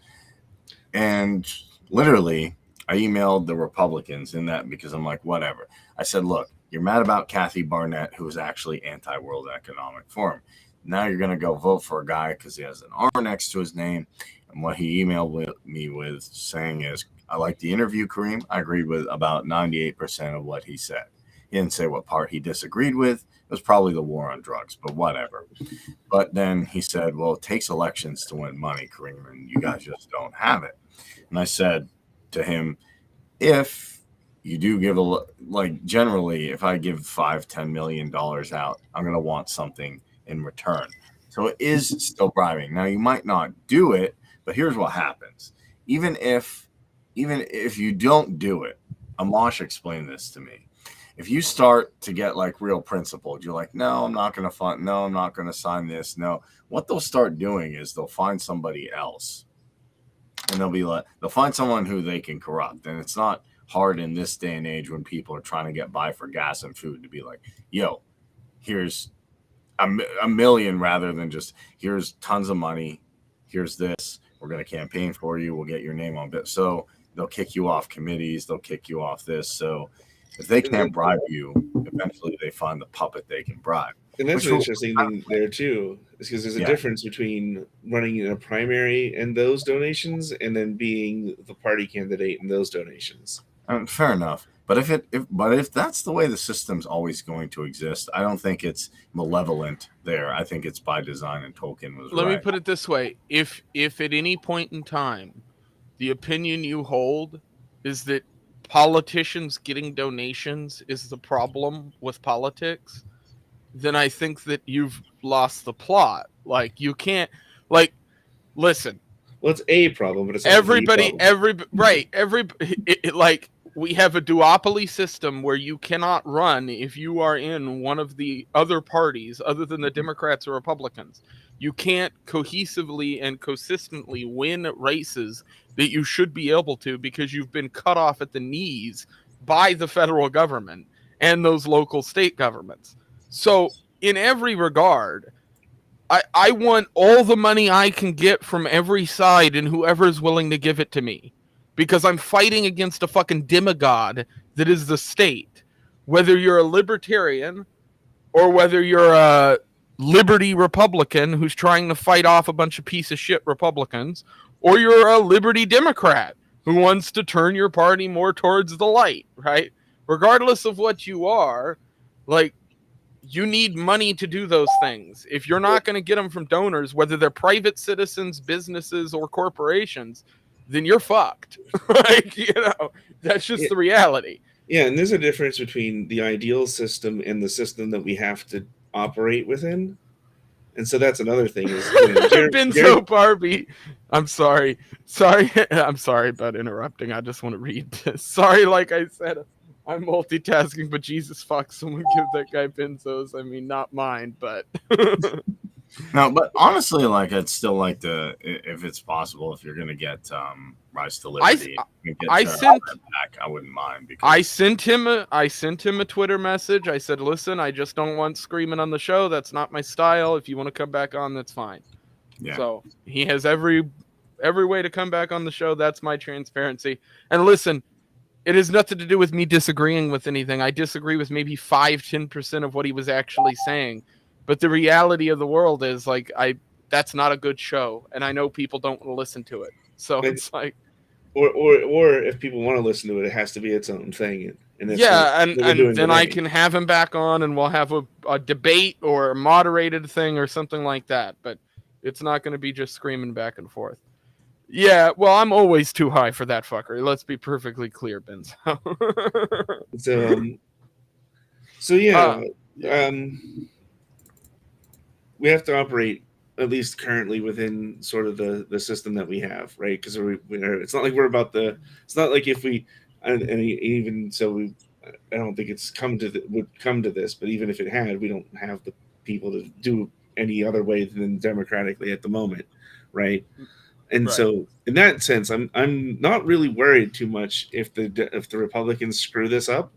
S4: And literally, I emailed the Republicans in that because I'm like, whatever. I said, look, you're mad about Kathy Barnett, who is actually anti-World Economic Forum. Now you're going to go vote for a guy because he has an R next to his name. And what he emailed me with saying is, I like the interview, Kareem. I agreed with about 98% of what he said. He didn't say what part he disagreed with. It was probably the war on drugs, but whatever. But then he said, well, it takes elections to win money, Kareem, and you guys just don't have it. And I said to him, if you do give generally, if I give $5-10 million out, I'm going to want something in return. So it is still bribing. Now you might not do it, but here's what happens. Even if you don't do it, Amash explained this to me. If you start to get like real principled, you're like, no, I'm not going to fund. No, I'm not going to sign this. No, what they'll start doing is they'll find somebody else, and they'll find someone who they can corrupt. And it's not hard in this day and age when people are trying to get by for gas and food to be like, yo, here's a million rather than just here's tons of money. Here's this. We're going to campaign for you. We'll get your name on it. So they'll kick you off committees. They'll kick you off this. So if they can't bribe you, eventually they find the puppet they can bribe.
S3: And that's an interesting thing there too, is because there's a difference between running in a primary and those donations, and then being the party candidate and those donations.
S4: Fair enough. But if that's the way the system's always going to exist, I don't think it's malevolent there. I think it's by design, and Tolkien was right.
S2: Let me put it this way. If at any point in time the opinion you hold is that politicians getting donations is the problem with politics, then I think that you've lost the plot. Like, you can't, like, listen.
S3: Well, it's a problem, but it's not
S2: like, we have a duopoly system where you cannot run if you are in one of the other parties other than the Democrats or Republicans. You can't cohesively and consistently win races that you should be able to because you've been cut off at the knees by the federal government and those local state governments. So in every regard, I want all the money I can get from every side and whoever is willing to give it to me. Because I'm fighting against a fucking demigod that is the state. Whether you're a libertarian or whether you're a liberty Republican who's trying to fight off a bunch of piece of shit Republicans, or you're a liberty Democrat who wants to turn your party more towards the light, right? Regardless of what you are, like, you need money to do those things. If you're not going to get them from donors, whether they're private citizens, businesses, or corporations, then you're fucked. Like, that's just the reality.
S3: Yeah, and there's a difference between the ideal system and the system that we have to operate within. And so that's another thing. Is
S2: Benzo Barbie. I'm sorry. I'm sorry about interrupting. I just want to read this. Sorry, like I said, I'm multitasking, but Jesus fuck, someone give that guy benzos. I mean, not mine, but...
S4: No, but honestly, like, I'd still like to, if it's possible, if you're going to get Rise to Liberty, I wouldn't mind. Because
S2: I sent him a Twitter message. I said, listen, I just don't want screaming on the show. That's not my style. If you want to come back on, that's fine. Yeah. So he has every way to come back on the show. That's my transparency. And listen, it has nothing to do with me disagreeing with anything. I disagree with maybe 5-10% of what he was actually saying. But the reality of the world is, like, that's not a good show, and I know people don't want to listen to it. So it's like,
S3: or if people want to listen to it, it has to be its own thing. And
S2: then I can have him back on, and we'll have a debate or a moderated thing or something like that. But it's not going to be just screaming back and forth. Yeah, well, I'm always too high for that fucker. Let's be perfectly clear, Benzo.
S3: We have to operate at least currently within sort of the system that we have, right? Because it's not like we're about the. It's not like if we, and even so, I don't think it's would come to this. But even if it had, we don't have the people to do any other way than democratically at the moment, right? And
S2: Right.
S3: so, in that sense, I'm not really worried too much if the Republicans screw this up.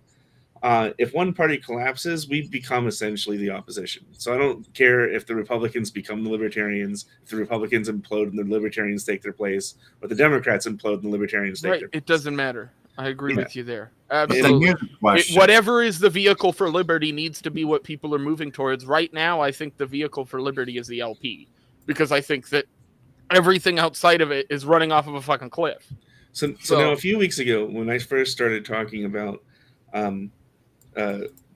S3: If one party collapses, we become essentially the opposition. So I don't care if the Republicans become the Libertarians, if the Republicans implode and the Libertarians take their place, or the Democrats implode and the Libertarians take
S2: Right.
S3: their place.
S2: It doesn't matter. I agree
S3: Yeah.
S2: with you there.
S4: But then
S2: Absolutely.
S4: here's the question.
S2: Whatever is the vehicle for liberty needs to be what people are moving towards. Right now, I think the vehicle for liberty is the LP, because I think that everything outside of it is running off of a fucking cliff.
S3: So now a few weeks ago, when I first started talking about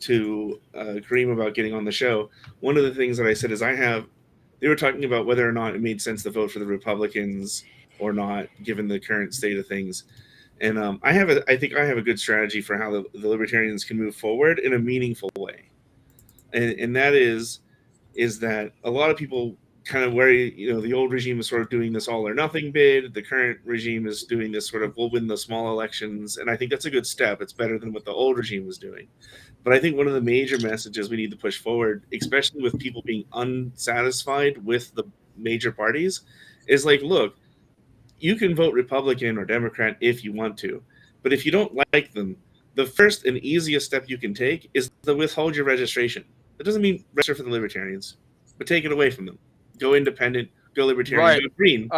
S3: to Kareem about getting on the show, one of the things that I said is they were talking about whether or not it made sense to vote for the Republicans or not, given the current state of things. And I think I have a good strategy for how the Libertarians can move forward in a meaningful way. And that is that a lot of people kind of worry, the old regime is sort of doing this all or nothing bid. The current regime is doing this sort of, we'll win the small elections. And I think that's a good step. It's better than what the old regime was doing. But I think one of the major messages we need to push forward, especially with people being unsatisfied with the major parties, is like, look, you can vote Republican or Democrat if you want to. But if you don't like them, the first and easiest step you can take is to withhold your registration. That doesn't mean register for the Libertarians, but take it away from them. Go independent, go Libertarian,
S2: Right.
S3: go Green.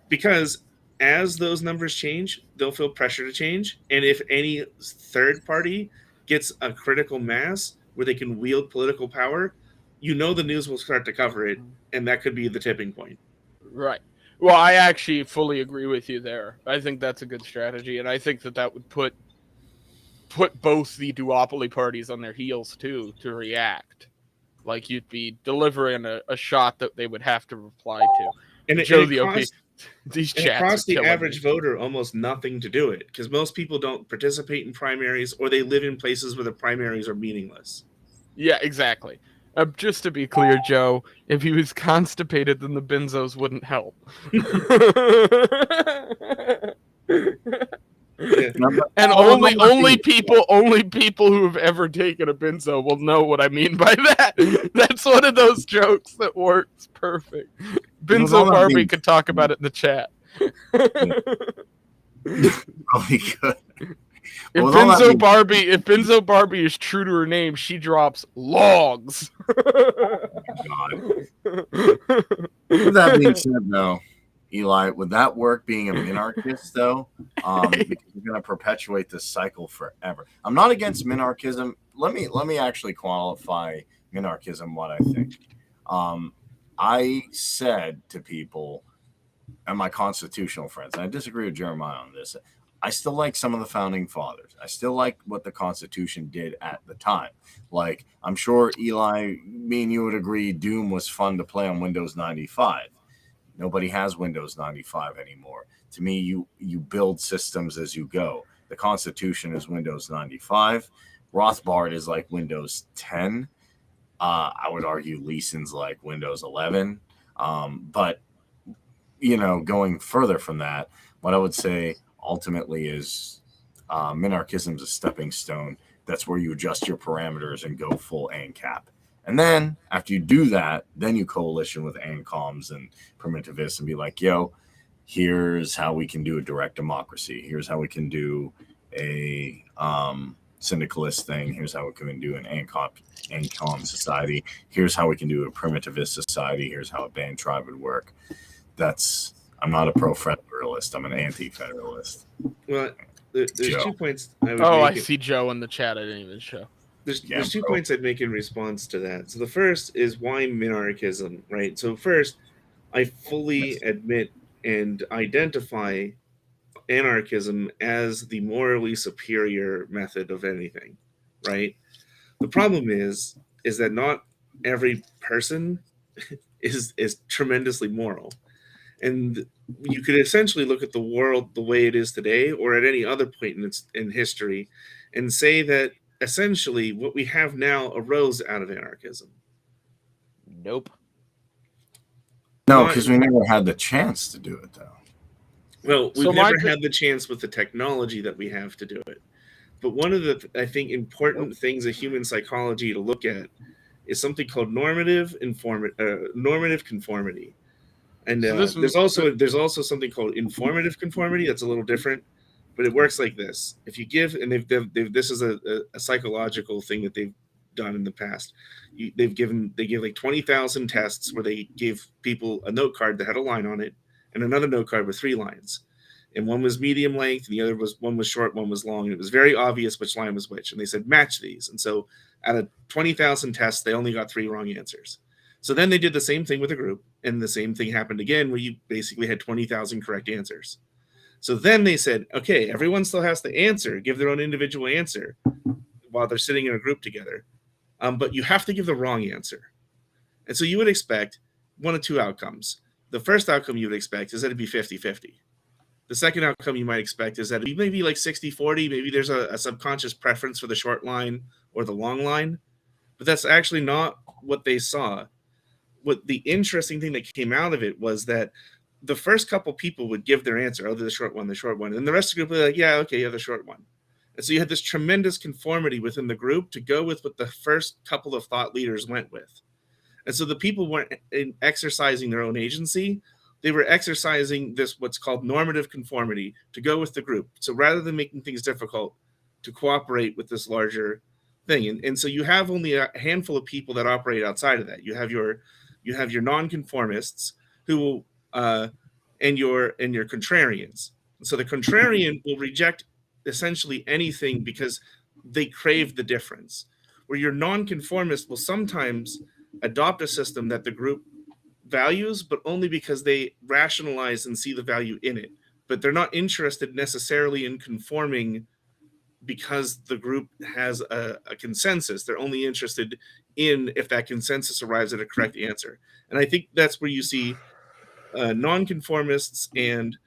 S3: Because as those numbers change, they'll feel pressure to change. And if any third party gets a critical mass where they can wield political power, the news will start to cover it, and that could be the tipping point.
S2: Right. Well, I actually fully agree with you there. I think that's a good strategy, and I think that would put both the duopoly parties on their heels too to react. Like, you'd be delivering a shot that they would have to reply to.
S3: And
S2: Joe
S3: it
S2: the OP,
S3: costs,
S2: these
S3: and it
S2: chats
S3: costs
S2: are
S3: the
S2: killing
S3: average
S2: me.
S3: voter almost nothing to do it, because most people don't participate in primaries, or they live in places where the primaries are meaningless.
S2: Yeah, exactly. Just to be clear, Joe, if he was constipated, then the benzos wouldn't help.
S3: Yeah.
S2: And only people who have ever taken a benzo will know what I mean by that. That's one of those jokes that works perfect. Benzo Barbie could talk about it in the chat.
S4: Probably could.
S2: If Benzo Barbie is true to her name, she drops logs.
S4: God. With that being said, though, Eli, would that work being a minarchist, though? Because you're going to perpetuate this cycle forever. I'm not against minarchism. Let me actually qualify minarchism what I think. I said to people and my constitutional friends, and I disagree with Jeremiah on this, I still like some of the founding fathers. I still like what the Constitution did at the time. Like, I'm sure, Eli, me and you would agree Doom was fun to play on Windows 95. Nobody has Windows 95 anymore. To me, you build systems as you go. The Constitution is Windows 95. Rothbard is like Windows 10. I would argue Leeson's like Windows 11. But, going further from that, what I would say ultimately is minarchism is a stepping stone. That's where you adjust your parameters and go full ANCAP. And then after you do that, then you coalition with ANCOMs and primitivists and be like, yo, here's how we can do a direct democracy. Here's how we can do a syndicalist thing. Here's how we can do an ANCOM society. Here's how we can do a primitivist society. Here's how a band tribe would work. I'm not a pro-federalist. I'm an anti-federalist.
S3: Well, there's
S4: Joe.
S3: 2 points I would
S2: Oh,
S3: make.
S2: I see Joe in the chat. I didn't even show.
S3: There's 2 points I'd make in response to that. So the first is why minarchism, right? So first, I fully admit and identify anarchism as the morally superior method of anything, right? The problem is that not every person is tremendously moral. And you could essentially look at the world the way it is today, or at any other point in history, and say that essentially what we have now arose out of anarchism.
S5: Nope.
S4: No, because we never had the chance to do it, though.
S3: Well, we've
S2: So
S3: never had the chance with the technology that we have to do it. But one of the, I think, important things of human psychology to look at is something called normative conformity. And
S2: So
S3: there's also something called informative conformity that's a little different, but it works like this. If you give, and this is a psychological thing that they've done in the past. They give like 20,000 tests where they gave people a note card that had a line on it and another note card with 3 lines. And one was medium length, and the other was one was short, one was long. And it was very obvious which line was which. And they said, match these. And so out of 20,000 tests, they only got 3 wrong answers. So then they did the same thing with a group, and the same thing happened again where you basically had 20,000 correct answers. So then they said, okay, everyone still has to answer, give their own individual answer while they're sitting in a group together. But you have to give the wrong answer. And so you would expect one of 2 outcomes. The first outcome you would expect is that it'd be 50-50. The second outcome you might expect is that it'd be maybe like 60-40. Maybe there's a subconscious preference for the short line or the long line. But that's actually not what they saw. What the interesting thing that came out of it was that the first couple people would give their answer, oh, the short one. And the rest of the group would be like, yeah, okay, yeah, the short one. And so you had this tremendous conformity within the group to go with what the first couple of thought leaders went with. And so the people weren't exercising their own agency. They were exercising this, what's called normative conformity, to go with the group. So rather than making things difficult, to cooperate with this larger thing. And so you have only a handful of people that operate outside of that. You have your nonconformists who and your contrarians. So the contrarian will reject essentially anything because they crave the difference. Where your nonconformist will sometimes adopt a system that the group values, but only because they rationalize and see the value in it. But they're not interested necessarily in conforming because the group has a consensus. They're only interested in if that consensus arrives at a correct answer. And I think that's where you see nonconformists and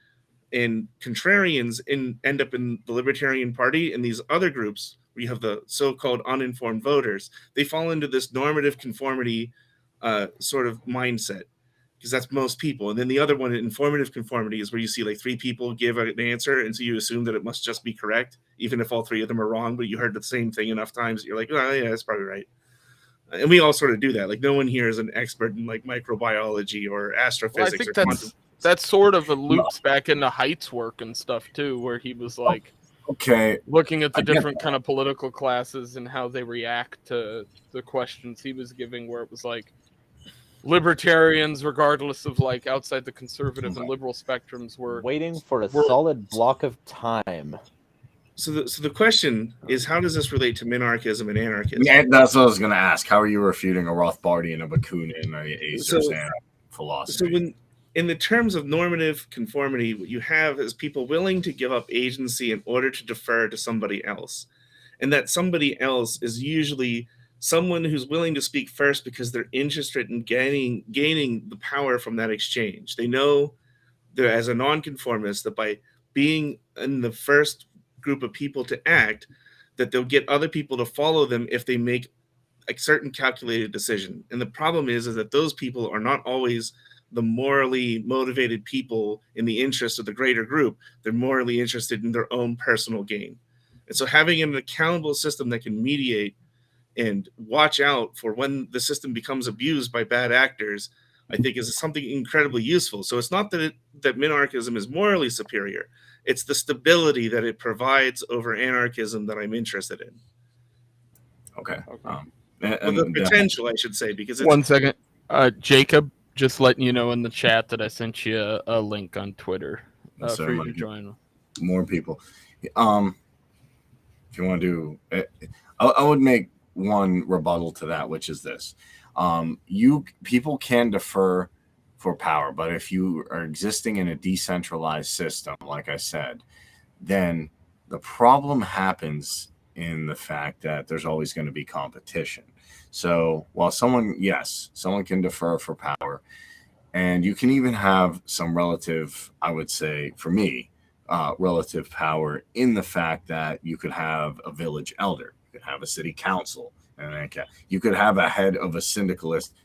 S3: contrarians end up in the Libertarian Party and these other groups where you have the so-called uninformed voters. They fall into this normative conformity sort of mindset, because that's most people. And then the other one, informative conformity, is where you see like 3 people give an answer, and so you assume that it must just be correct, even if all 3 of them are wrong, but you heard the same thing enough times that you're like, oh yeah, that's probably right. And we all sort of do that. Like no one here is an expert in like microbiology or astrophysics.
S2: Well, I think that's sort of a loops back into Haidt's work and stuff too, where he was like,
S4: okay,
S2: looking at the different kind of political classes and how they react to the questions he was giving, where it was like libertarians, regardless of like outside the conservative and liberal spectrums, were
S5: waiting for a solid block of time.
S3: So the question is, how does this relate to minarchism and anarchism?
S4: Yeah, that's what I was going to ask. How are you refuting a Rothbardian, a Bakunin, a Cersei philosophy?
S3: So in the terms of normative conformity, what you have is people willing to give up agency in order to defer to somebody else. And that somebody else is usually someone who's willing to speak first because they're interested in gaining the power from that exchange. They know that as a nonconformist, that by being in the first group of people to act, that they'll get other people to follow them if they make a certain calculated decision. And the problem is that those people are not always the morally motivated people in the interest of the greater group. They're morally interested in their own personal gain. And so having an accountable system that can mediate and watch out for when the system becomes abused by bad actors, I think is something incredibly useful. So it's not that minarchism is morally superior. It's the stability that it provides over anarchism that I'm interested in.
S4: Okay.
S3: And the potential, I should say, because it's...
S2: 1 second. Jacob, just letting you know in the chat that I sent you a link on Twitter for you to join.
S4: More people. If you want to do... I would make one rebuttal to that, which is this. People can defer for power, but if you are existing in a decentralized system, like I said, then the problem happens in the fact that there's always going to be competition. So while someone can defer for power, and you can even have some relative, I would say for me, relative power in the fact that you could have a village elder, you could have a city council, and you could have a head of a syndicalist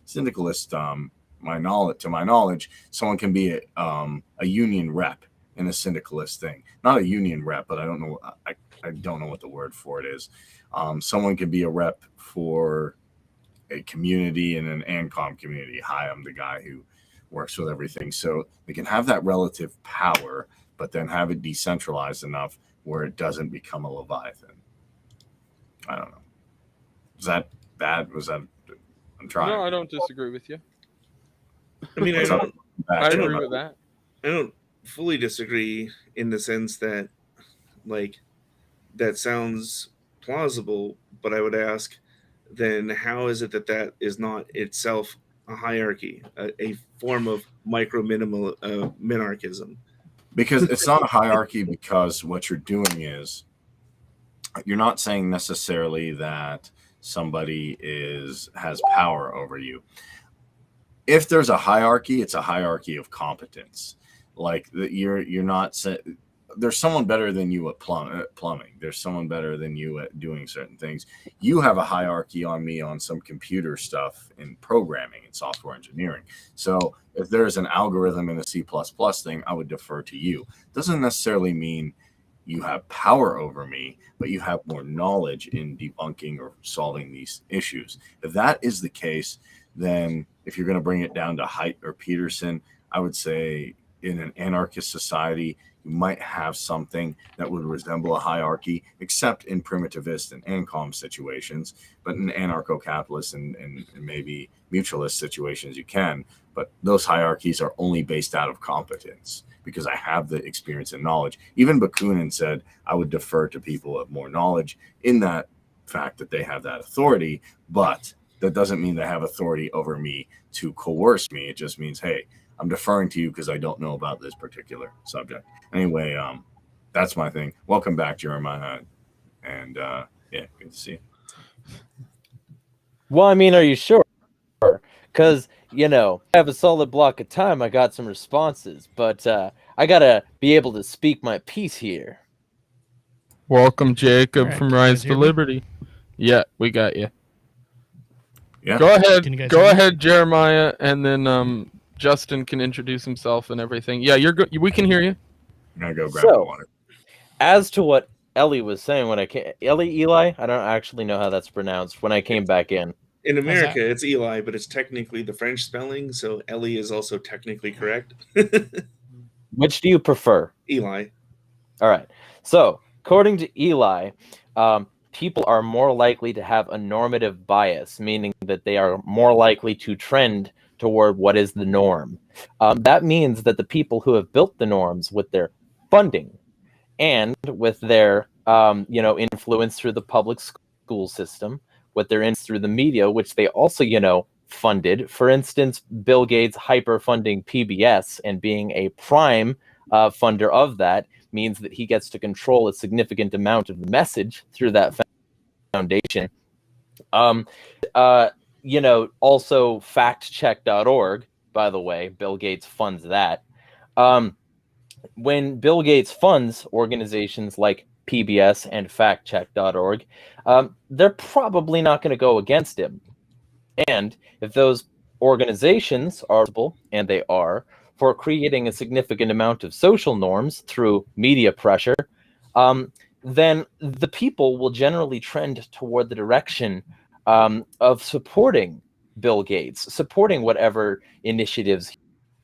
S4: my knowledge, someone can be a union rep in a syndicalist thing. Not a union rep, but I don't know. I don't know what the word for it is. Someone can be a rep for a community in an ANCOM community. Hi, I'm the guy who works with everything. So they can have that relative power, but then have it decentralized enough where it doesn't become a Leviathan. I don't know. Is that bad? Was that? I'm trying.
S2: No, I don't disagree with you.
S3: I mean,
S2: I agree with that.
S3: I don't fully disagree in the sense that, like, that sounds plausible, but I would ask, then how is it that that is not itself a hierarchy, a form of minarchism?
S4: Because it's not a hierarchy, because what you're doing is you're not saying necessarily that somebody has power over you. If there's a hierarchy, it's a hierarchy of competence. Like you're not there's someone better than you at plumbing. There's someone better than you at doing certain things. You have a hierarchy on me on some computer stuff in programming and software engineering. So if there's an algorithm in the C++ thing, I would defer to you. Doesn't necessarily mean you have power over me, but you have more knowledge in debunking or solving these issues. If that is the case, then if you're going to bring it down to Haidt or Peterson, I would say in an anarchist society, you might have something that would resemble a hierarchy, except in primitivist and ANCOM situations. But in anarcho-capitalist and maybe mutualist situations, you can. But those hierarchies are only based out of competence, because I have the experience and knowledge. Even Bakunin said I would defer to people of more knowledge in that fact that they have that authority, but that doesn't mean they have authority over me to coerce me. It just means, hey, I'm deferring to you because I don't know about this particular subject. Anyway, that's my thing. Welcome back, Jeremiah. And yeah, good to see you.
S5: Well, I mean, are you sure? Because, I have a solid block of time. I got some responses, but I got to be able to speak my piece here.
S2: Welcome, Jacob,
S6: Alright,
S2: from
S6: can you
S2: Rise
S6: guys
S2: to
S6: hear me?
S2: Liberty. Yeah, we got you.
S4: Yeah.
S2: Go ahead.
S6: Can you guys
S2: Go
S6: hear me?
S2: ahead, Jeremiah, and then Justin can introduce himself and everything. Yeah, you're good. We can hear you.
S4: I'm going to go grab the water.
S5: As to what Ellie was saying when I came, Eli, I don't actually know how that's pronounced, when I came back in.
S3: In America, it's Eli, but it's technically the French spelling, so Ellie is also technically correct.
S5: Which do you prefer?
S3: Eli.
S5: All right. So, according to Eli, people are more likely to have a normative bias, meaning that they are more likely to trend toward what is the norm. That means that the people who have built the norms with their funding and with their influence through the public school system, with their influence through the media, which they also funded. For instance, Bill Gates hyper-funding PBS and being a prime funder of that means that he gets to control a significant amount of the message through that foundation. Also factcheck.org, by the way, Bill Gates funds that. When Bill Gates funds organizations like PBS and factcheck.org, they're probably not going to go against him. And if those organizations are responsible, and they are, for creating a significant amount of social norms through media pressure, then the people will generally trend toward the direction of supporting Bill Gates, supporting whatever initiatives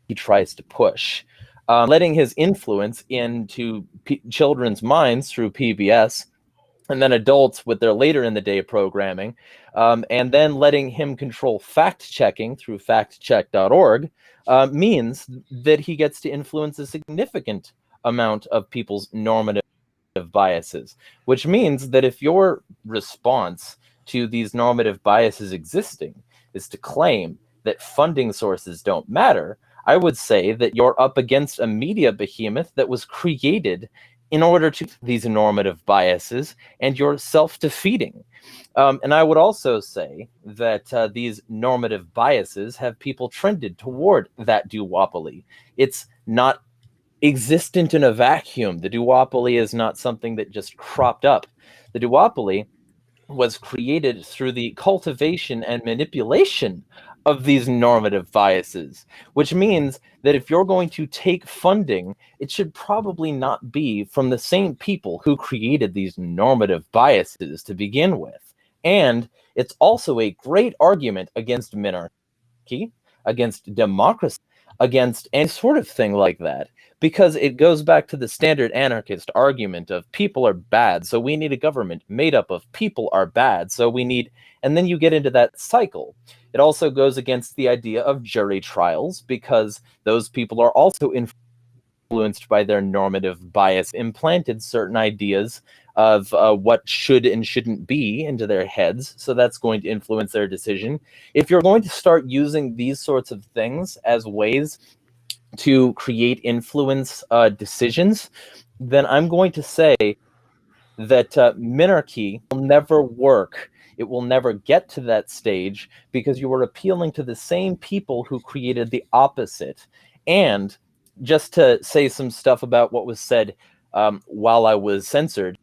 S5: he tries to push, letting his influence into children's minds through PBS, and then adults with their later in the day programming, and then letting him control fact-checking through factcheck.org, means that he gets to influence a significant amount of people's normative biases, which means that if your response to these normative biases existing is to claim that funding sources don't matter, I would say that you're up against a media behemoth that was created in order to these normative biases, and you're self-defeating. And I would also say that these normative biases have people trended toward that duopoly. It's not existent in a vacuum. The duopoly is not something that just cropped up. The duopoly was created through the cultivation and manipulation of these normative biases, which means that if you're going to take funding, it should probably not be from the same people who created these normative biases to begin with. And it's also a great argument against monarchy, against democracy, against any sort of thing like that, because it goes back to the standard anarchist argument of people are bad, so we need a government made up of people are bad, so we need, and then you get into that cycle. It also goes against the idea of jury trials, because those people are also influenced by their normative bias, implanted certain ideas of what should and shouldn't be into their heads, so that's going to influence their decision. If you're going to start using these sorts of things as ways to create influence decisions, then I'm going to say that minarchy will never work. It will never get to that stage because you are appealing to the same people who created the opposite. And just to say some stuff about what was said while I was censored,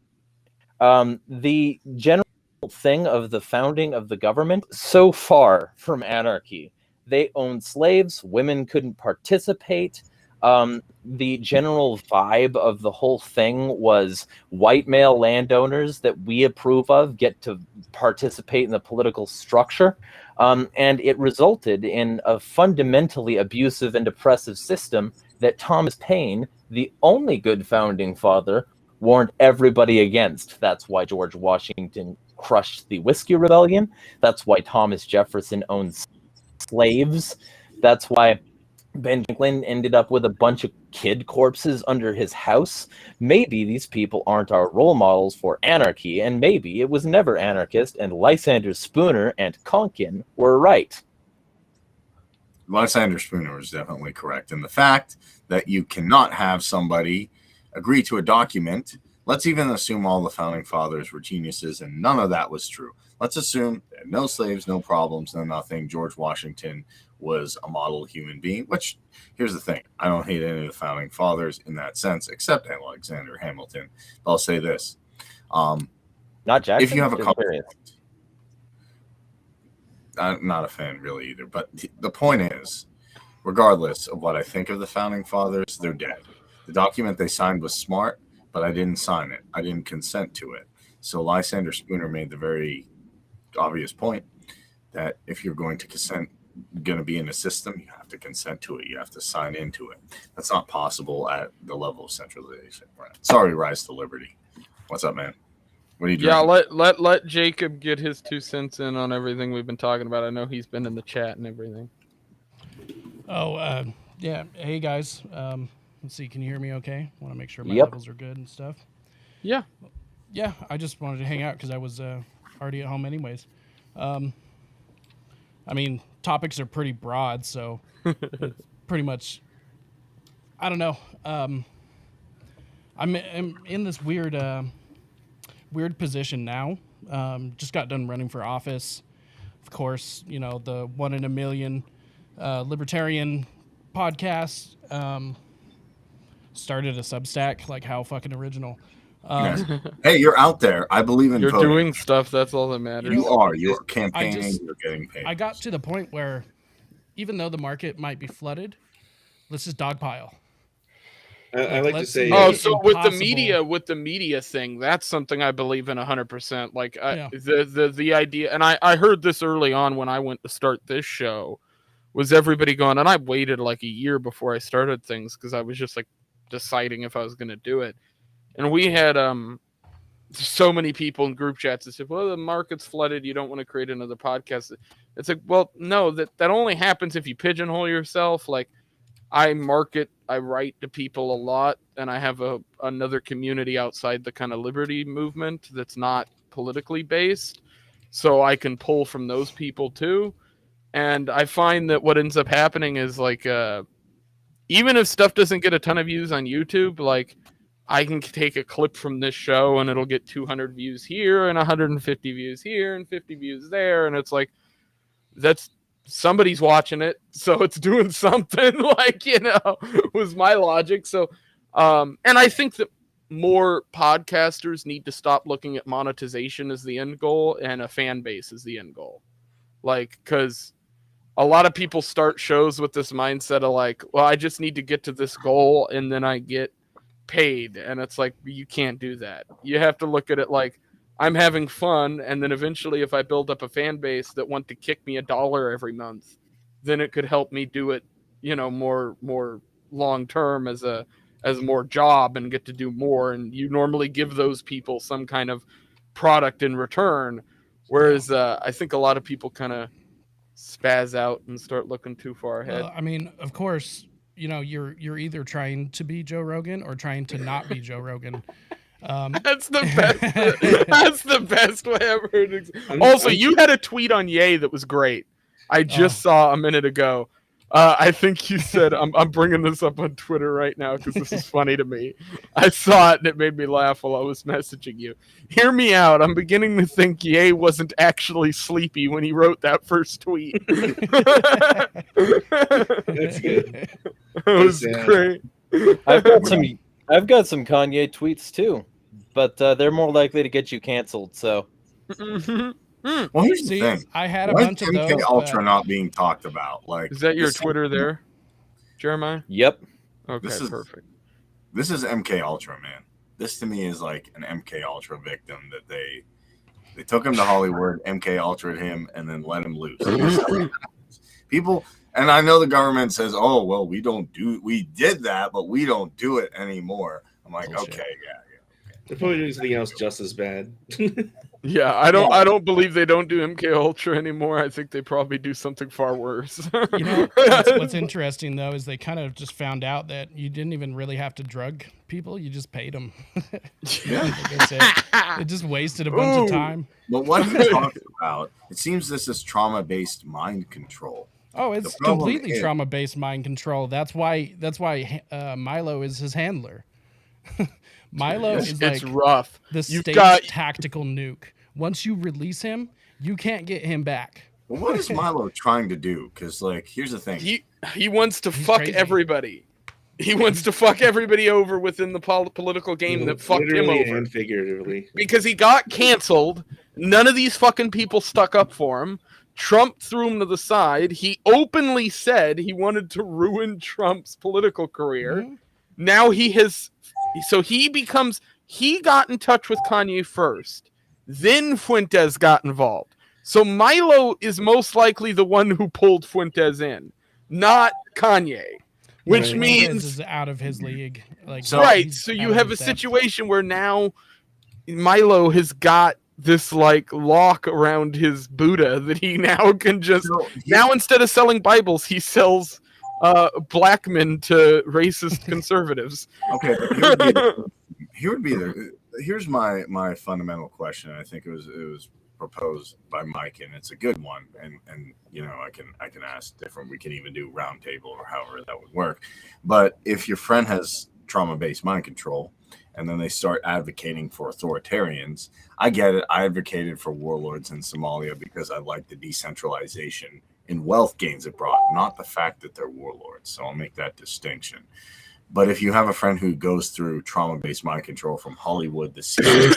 S5: the general thing of the founding of the government, so far from anarchy. They owned slaves, women couldn't participate. The general vibe of the whole thing was white male landowners that we approve of get to participate in the political structure. And it resulted in a fundamentally abusive and oppressive system that Thomas Paine, the only good founding father, warned everybody against. That's why George Washington crushed the Whiskey Rebellion. That's why Thomas Jefferson owned slaves. That's why Ben Franklin ended up with a bunch of kid corpses under his house. Maybe these people aren't our role models for anarchy, and maybe it was never anarchist, and Lysander Spooner and Konkin were right.
S4: Lysander Spooner was definitely correct. And the fact that you cannot have somebody agree to a document, let's even assume all the founding fathers were geniuses and none of that was true. Let's assume that no slaves, no problems, no nothing. George Washington was a model human being, which, here's the thing, I don't hate any of the founding fathers in that sense, except Alexander Hamilton. But I'll say this.
S5: Not Jackson?
S4: If you have a conflict, I'm not a fan really either, but the point is, regardless of what I think of the founding fathers, they're dead. The document they signed was smart, but I didn't sign it. I didn't consent to it. So Lysander Spooner made the very obvious point that if you're going to be in a system, you have to consent to it. You have to sign into it. That's not possible at the level of centralization. Right. Sorry, Rise to Liberty. What's up, man? What are you doing?
S2: Yeah, let Jacob get his 2 cents in on everything we've been talking about. I know he's been in the chat and everything.
S6: Oh, yeah. Hey, guys. Let's see. Can you hear me okay? Want to make sure my
S5: Yep.
S6: levels are good and stuff.
S2: Yeah.
S6: Yeah, I just wanted to hang out because I was already at home anyways. I mean, topics are pretty broad, so pretty much, I don't know. I'm in this weird position now. Just got done running for office. Of course, you know, the 1 in a million libertarian podcast. Started a Substack, like how fucking original.
S4: Hey, you're out there. I believe in
S2: You're
S4: voting.
S2: doing stuff. That's all that matters.
S4: You're campaigning. You're getting paid.
S6: I got to the point where, even though the market might be flooded, let's just dogpile.
S3: I like to
S6: Let's
S3: say.
S6: make
S2: Oh,
S6: it
S2: so
S6: impossible.
S2: with the media thing, that's something I believe in 100%. Like
S6: Yeah.
S2: the idea, and I heard this early on when I went to start this show, was everybody going, and I waited like a year before I started things because I was just like deciding if I was going to do it, and we had so many people in group chats that said, well, the market's flooded, you don't want to create another podcast. It's like, well, no, that only happens if you pigeonhole yourself. Like, I write to people a lot, and I have another community outside the kind of liberty movement that's not politically based, so I can pull from those people too. And I find that what ends up happening is like, even if stuff doesn't get a ton of views on YouTube, like I can take a clip from this show and it'll get 200 views here and 150 views here and 50 views there, and it's like, that's somebody's watching it, so it's doing something. Like, you know, was my logic. So and I think that more podcasters need to stop looking at monetization as the end goal and a fan base as the end goal. Like, because a lot of people start shows with this mindset of like, well, I just need to get to this goal and then I get paid. And it's like, you can't do that. You have to look at it like, I'm having fun, and then eventually if I build up a fan base that want to kick me $1 every month, then it could help me do it, more long term as more job and get to do more. And you normally give those people some kind of product in return. Whereas I think a lot of people kind of spaz out and start looking too far ahead.
S6: Well, I mean, of course, you're either trying to be Joe Rogan or trying to not be Joe Rogan.
S2: That's the best. That's the best way I've heard it. Also, you had a tweet on Ye that was great. I just saw a minute ago. I think you said, I'm bringing this up on Twitter right now because this is funny to me. I saw it and it made me laugh while I was messaging you. Hear me out. I'm beginning to think Ye wasn't actually sleepy when he wrote that first tweet.
S3: That's good.
S2: It was great.
S5: I've got some Kanye tweets too, but they're more likely to get you canceled. So,
S4: Well, here's the thing.
S6: I had a
S4: Why
S6: bunch
S4: is
S6: of
S4: MK
S6: those.
S4: Ultra not being talked about? Like,
S2: Is that your Twitter there, Jeremiah?
S5: yep.
S2: Okay,
S4: This is-
S2: perfect.
S4: This is MK Ultra, man. This to me is like an MK Ultra victim that they took him to Hollywood, MK Ultra'd him, and then let him loose. People, and I know the government says, "Oh, well, we did that, but we don't do it anymore." I'm like,
S6: Bullshit.
S4: okay, yeah.
S3: They're probably doing something else just as bad.
S2: Yeah, I don't believe they don't do MK Ultra anymore. I think they probably do something far worse.
S6: What's interesting though is they kind of just found out that you didn't even really have to drug people; you just paid them. It just wasted a bunch of time.
S4: But what he talks about, it seems this is trauma-based mind control.
S6: Oh, it's
S4: The problem
S6: completely
S4: is-
S6: trauma-based mind control. That's why Milo is his handler. Milo is
S2: It's
S6: like
S2: rough.
S6: the
S2: You've
S6: state's
S2: got-
S6: tactical nuke. Once you release him, you can't get him back.
S4: But what is Milo trying to do? Because, like, here's the thing.
S2: He wants to
S6: He's
S2: fuck
S6: crazy.
S2: everybody. He wants to fuck everybody over within the political game that fucked him
S3: Literally
S2: over.
S3: and figuratively.
S2: Because he got canceled. None of these fucking people stuck up for him. Trump threw him to the side. He openly said he wanted to ruin Trump's political career.
S6: Mhm.
S2: Now he got in touch with Kanye first. Then Fuentes got involved. So Milo is most likely the one who pulled Fuentes in, not Kanye. Which
S3: Right.
S6: Fuentes
S2: means
S6: is out of his league. Like
S4: So-
S2: right,
S6: he's
S2: so
S6: out
S2: you
S6: of
S2: have a
S6: his depth.
S2: situation where now Milo has got this like lock around his Buddha that he now can just
S4: So,
S2: now instead of selling Bibles, he sells black men to racist conservatives.
S4: okay, here's my fundamental question. I think it was proposed by Mike, and it's a good one. And I can ask different. We can even do round table or however that would work. But if your friend has trauma-based mind control, and then they start advocating for authoritarians, I get it. I advocated for warlords in Somalia because I like the decentralization in wealth gains it brought, not the fact that they're warlords. So I'll make that distinction. But if you have a friend who goes through trauma-based mind control from Hollywood, the CIA,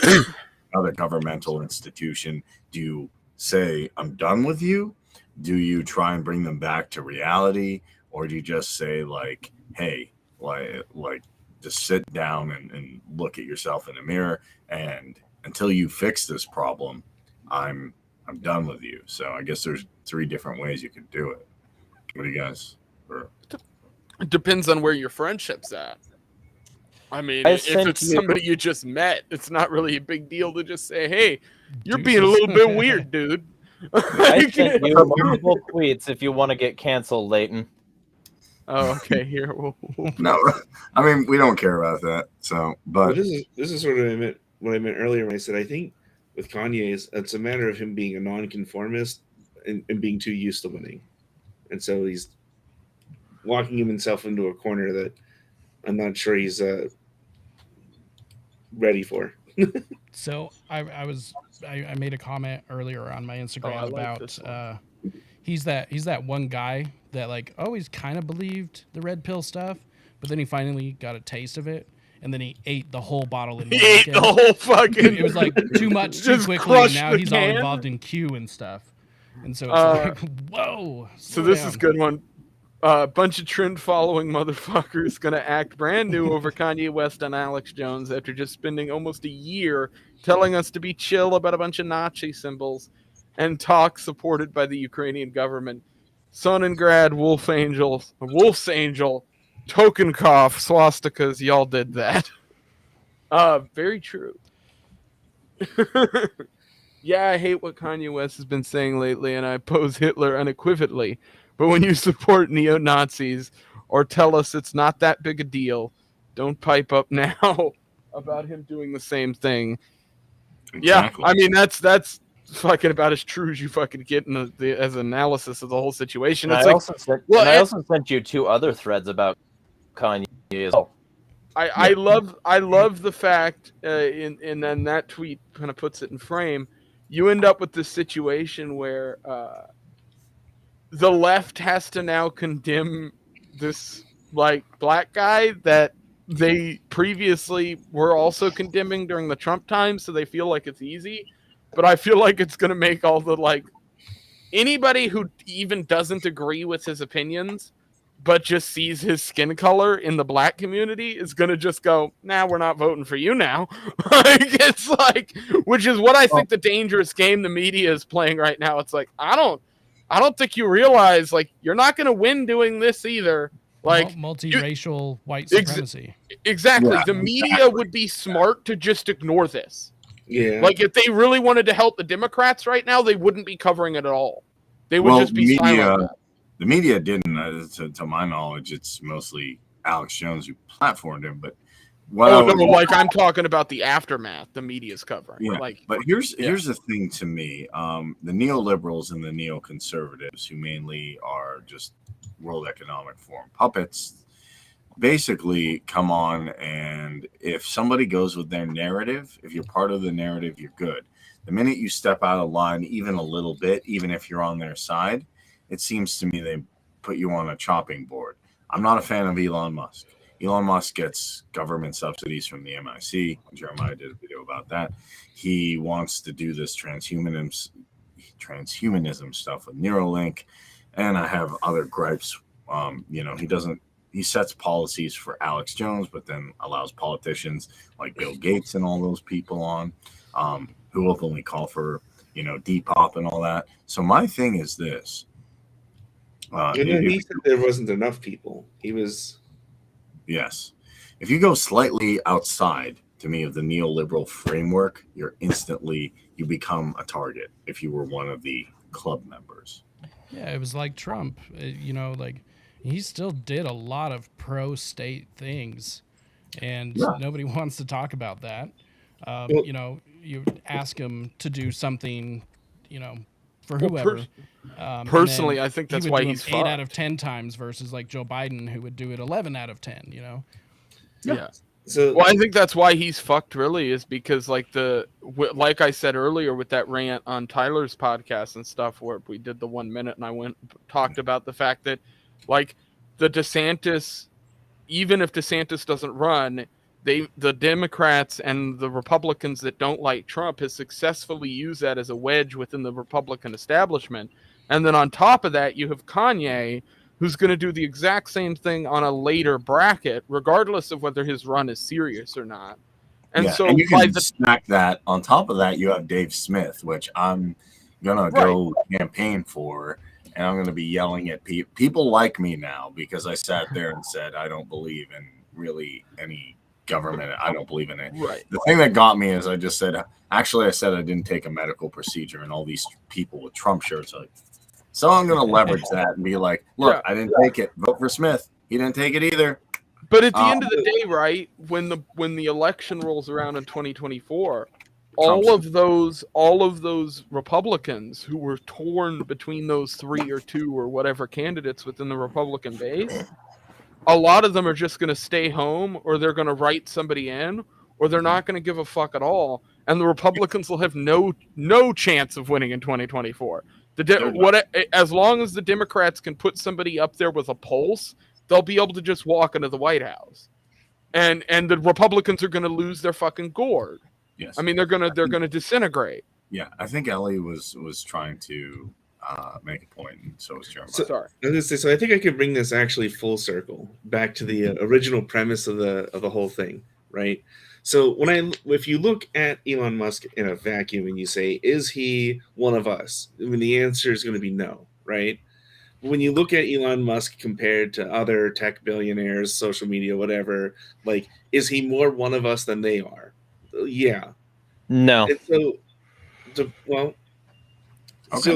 S4: another governmental institution, do you say, I'm done with you? Do you try and bring them back to reality? Or do you just say, like, hey, like just sit down and look at yourself in the mirror, and until you fix this problem, I'm done with you. So I guess there's 3 different ways you could do it. What do you guys?
S2: It depends on where your friendship's at. I mean,
S5: I
S2: if
S5: sent
S2: it's
S5: you-
S2: somebody you just met, it's not really a big deal to just say, "Hey, you're
S6: Deuces.
S2: being a little bit weird, dude."
S5: I sent you multiple tweets if you want to get canceled, Leighton.
S2: Oh, okay. Here, we'll
S4: No, I mean, we don't care about that. So,
S3: Well,
S4: but
S3: this is sort of what I meant earlier when I said I think with Kanye it's a matter of him being a nonconformist and being too used to winning, and so he's walking himself into a corner that I'm not sure he's ready for.
S6: So I made a comment earlier on my Instagram
S2: I like
S6: about
S2: this one.
S6: he's that one guy that like always kind of believed the red pill stuff, but then he finally got a taste of it, and then he ate the whole bottle in one
S2: he ate
S6: weekend.
S2: the whole fucking.
S6: It was like too much too
S2: Just
S6: quickly.
S2: crushed
S6: Now
S2: the
S6: he's all
S2: can.
S6: involved in Q and stuff. And so it's like, whoa.
S2: So this is a good one. A bunch of trend-following motherfuckers gonna act brand new over Kanye West and Alex Jones after just spending almost a year telling us to be chill about a bunch of Nazi symbols and talk supported by the Ukrainian government. Sonengrad, Wolf's Angel, Totenkopf, swastikas, y'all did that. Very true. Yeah, I hate what Kanye West has been saying lately, and I oppose Hitler unequivocally. But when you support neo-Nazis or tell us it's not that big a deal, don't pipe up now about him doing the same thing.
S4: Exactly.
S2: Yeah, I mean, that's fucking about as true as you fucking get in as analysis of the whole situation. It's
S5: I
S2: like,
S5: also sent you 2 other threads about Kanye as well.
S2: I love the fact, and then that tweet kind of puts it in frame. You end up with this situation where the left has to now condemn this like black guy that they previously were also condemning during the Trump time, so they feel like it's easy. But I feel like it's gonna make all the like anybody who even doesn't agree with his opinions but just sees his skin color in the black community is gonna just go, nah, we're not voting for you now. Like, it's like, which is what I think the dangerous game the media is playing right now. It's like, I don't think you realize, like, you're not gonna win doing this either. Like
S6: multiracial white supremacy.
S2: Exactly.
S4: Yeah,
S2: the media would be smart to just ignore this.
S3: Yeah.
S2: Like, if they really wanted to help the Democrats right now, they wouldn't be covering it at all. They would just be silent.
S4: The media didn't, to my knowledge. It's mostly Alex Jones who platformed him. But
S2: I'm talking about the aftermath. The media's covering.
S4: Yeah,
S2: like,
S4: but here's the thing to me: the neoliberals and the neoconservatives, who mainly are just World Economic Forum puppets, basically come on, and if somebody goes with their narrative, if you're part of the narrative, you're good. The minute you step out of line even a little bit, even if you're on their side, it seems to me they put you on a chopping board. I'm not a fan of Elon Musk. Elon Musk gets government subsidies from the MIC. Jeremiah did a video about that. He wants to do this transhumanism stuff with Neuralink, and I have other gripes. He sets policies for Alex Jones, but then allows politicians like Bill Gates and all those people on, who openly call for, Depop and all that. So my thing is this.
S3: He said there wasn't enough people.
S4: Yes. If you go slightly outside, to me, of the neoliberal framework, you become a target if you were one of the club members.
S6: Yeah, it was like Trump. He still did a lot of pro-state things, and nobody wants to talk about that. You ask him to do something, for whoever.
S2: Personally, I think that's why he's
S6: 8 out of 10 times versus like Joe Biden, who would do it 11 out of 10.
S2: Yeah.
S3: So,
S2: well, I think that's why he's fucked. Really, is because like I said earlier with that rant on Tyler's podcast and stuff, where we did the 1 minute, and I talked about the fact that like the DeSantis, even if DeSantis doesn't run, the Democrats and the Republicans that don't like Trump has successfully used that as a wedge within the Republican establishment. And then on top of that, you have Kanye, who's going to do the exact same thing on a later bracket, regardless of whether his run is serious or not. And
S4: you can snack that. On top of that, you have Dave Smith, which I'm going to go campaign for. And I'm going to be yelling at people. People like me now because I sat there and said, I don't believe in really any government. I don't believe in it.
S2: Right.
S4: The thing that got me is I said I didn't take a medical procedure, and all these people with Trump shirts are like, so I'm going to leverage that and be like, look, I didn't take it. Vote for Smith. He didn't take it either.
S2: But at the end of the day, right, when the election rolls around in 2024, all of those Republicans who were torn between those 3 or 2 or whatever candidates within the Republican base, a lot of them are just going to stay home, or they're going to write somebody in, or they're not going to give a fuck at all, and the Republicans will have no chance of winning in 2024. As long as the Democrats can put somebody up there with a pulse, they'll be able to just walk into the White House, and the Republicans are going to lose their fucking gourd.
S4: Yes.
S2: I mean, they're gonna disintegrate.
S4: Yeah, I think Ellie was trying to make a point, and so is Jeremiah.
S3: So-
S2: Sorry.
S3: I was gonna say, so I think I could bring this actually full circle back to the original premise of the whole thing, right? So if you look at Elon Musk in a vacuum and you say, is he one of us? I mean, the answer is going to be no, right? When you look at Elon Musk compared to other tech billionaires, social media, whatever, like, is he more one of us than they are? Yeah.
S5: No.
S3: And so, so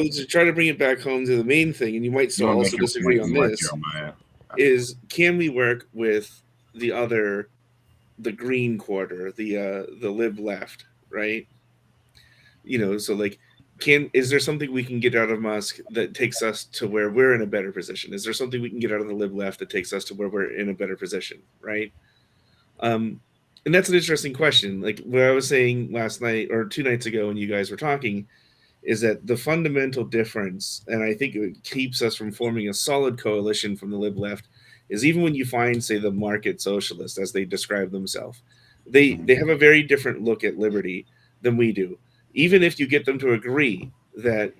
S3: to try to bring it back home to the main thing, and you might still
S4: wanna
S3: also
S4: make your
S3: disagree
S4: point
S3: on
S4: and let
S3: this,
S4: Jeremiah.
S3: is can we work with the green quarter, the lib left, right? So like, is there something we can get out of Musk that takes us to where we're in a better position? Is there something we can get out of the lib left that takes us to where we're in a better position, right? And that's an interesting question. Like what I was saying last night or 2 nights ago when you guys were talking, is that the fundamental difference, and I think it keeps us from forming a solid coalition from the lib left, is even when you find, say, the market socialists, as they describe themselves, they have a very different look at liberty than we do. Even if you get them to agree that,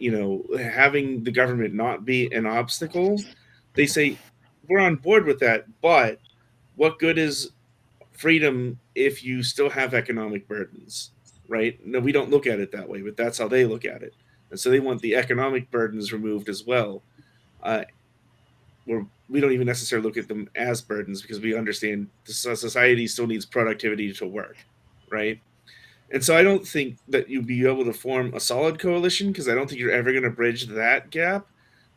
S3: having the government not be an obstacle, they say, we're on board with that, but what good is freedom if you still have economic burdens? Right? No, we don't look at it that way, but that's how they look at it. And so they want the economic burdens removed as well. Where we don't even necessarily look at them as burdens because we understand the society still needs productivity to work, right? And so I don't think that you'd be able to form a solid coalition because I don't think you're ever going to bridge that gap.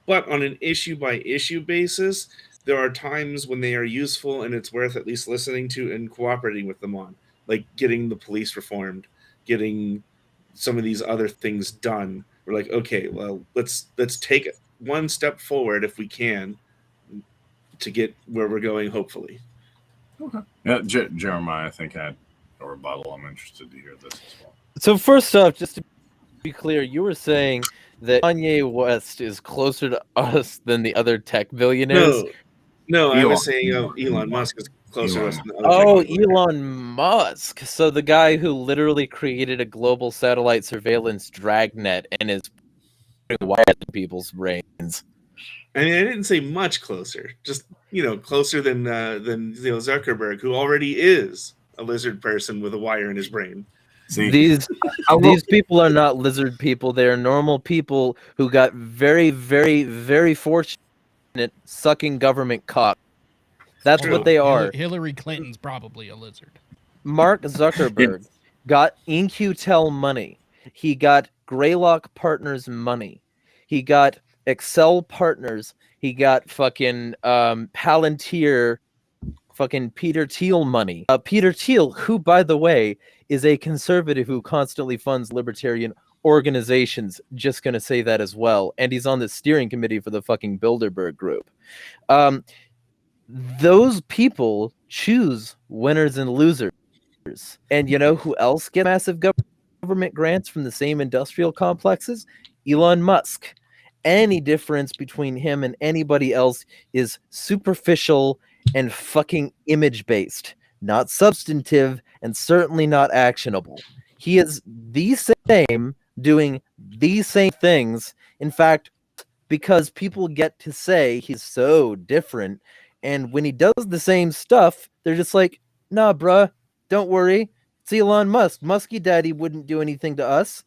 S3: But on an issue by issue basis, there are times when they are useful and it's worth at least listening to and cooperating with them on, like getting the police reformed, getting some of these other things done. We're like, okay, well, let's take one step forward if we can to get where we're going, hopefully.
S4: Okay. Yeah, Jeremiah, I think, had a rebuttal. I'm interested to hear this as well.
S5: So first off, just to be clear, you were saying that Kanye West is closer to us than the other tech billionaires.
S3: No, I
S4: Elon.
S3: was saying Elon Musk is closer to us than the other
S5: Oh,
S3: tech billionaires.
S5: Elon Musk. So the guy who literally created a global satellite surveillance dragnet and is putting wires in people's brains.
S3: I mean, I didn't say much closer, just closer than Zuckerberg, who already is a lizard person with a wire in his brain.
S4: See,
S5: These people are not lizard people. They are normal people who got very, very, very fortunate sucking government cock. That's
S3: True.
S5: what they are.
S6: Hillary Clinton's probably a lizard.
S5: Mark Zuckerberg got InQtel money. He got Greylock Partners money. He got Excel Partners. He got fucking Palantir, fucking Peter Thiel money. Peter Thiel, who, by the way, is a conservative who constantly funds libertarian organizations. Just going to say that as well. And he's on the steering committee for the fucking Bilderberg Group. Those people choose winners and losers. And you know who else gets massive government grants from the same industrial complexes? Elon Musk. Any difference between him and anybody else is superficial and fucking image-based, not substantive, and certainly not actionable. He is the same, doing the same things. In fact, because people get to say he's so different, and when he does the same stuff, they're just like, nah, bruh, don't worry. It's Elon Musk. Musky Daddy wouldn't do anything to us.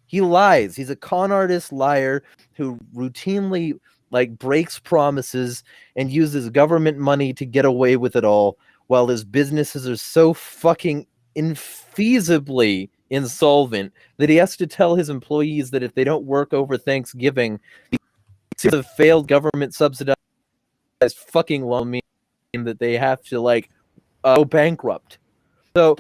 S5: He lies. He's a con artist liar who routinely breaks promises and uses government money to get away with it all, while his businesses are so fucking infeasibly insolvent that he has to tell his employees that if they don't work over Thanksgiving, it's a failed government subsidized fucking loan mean that they have to go bankrupt. So,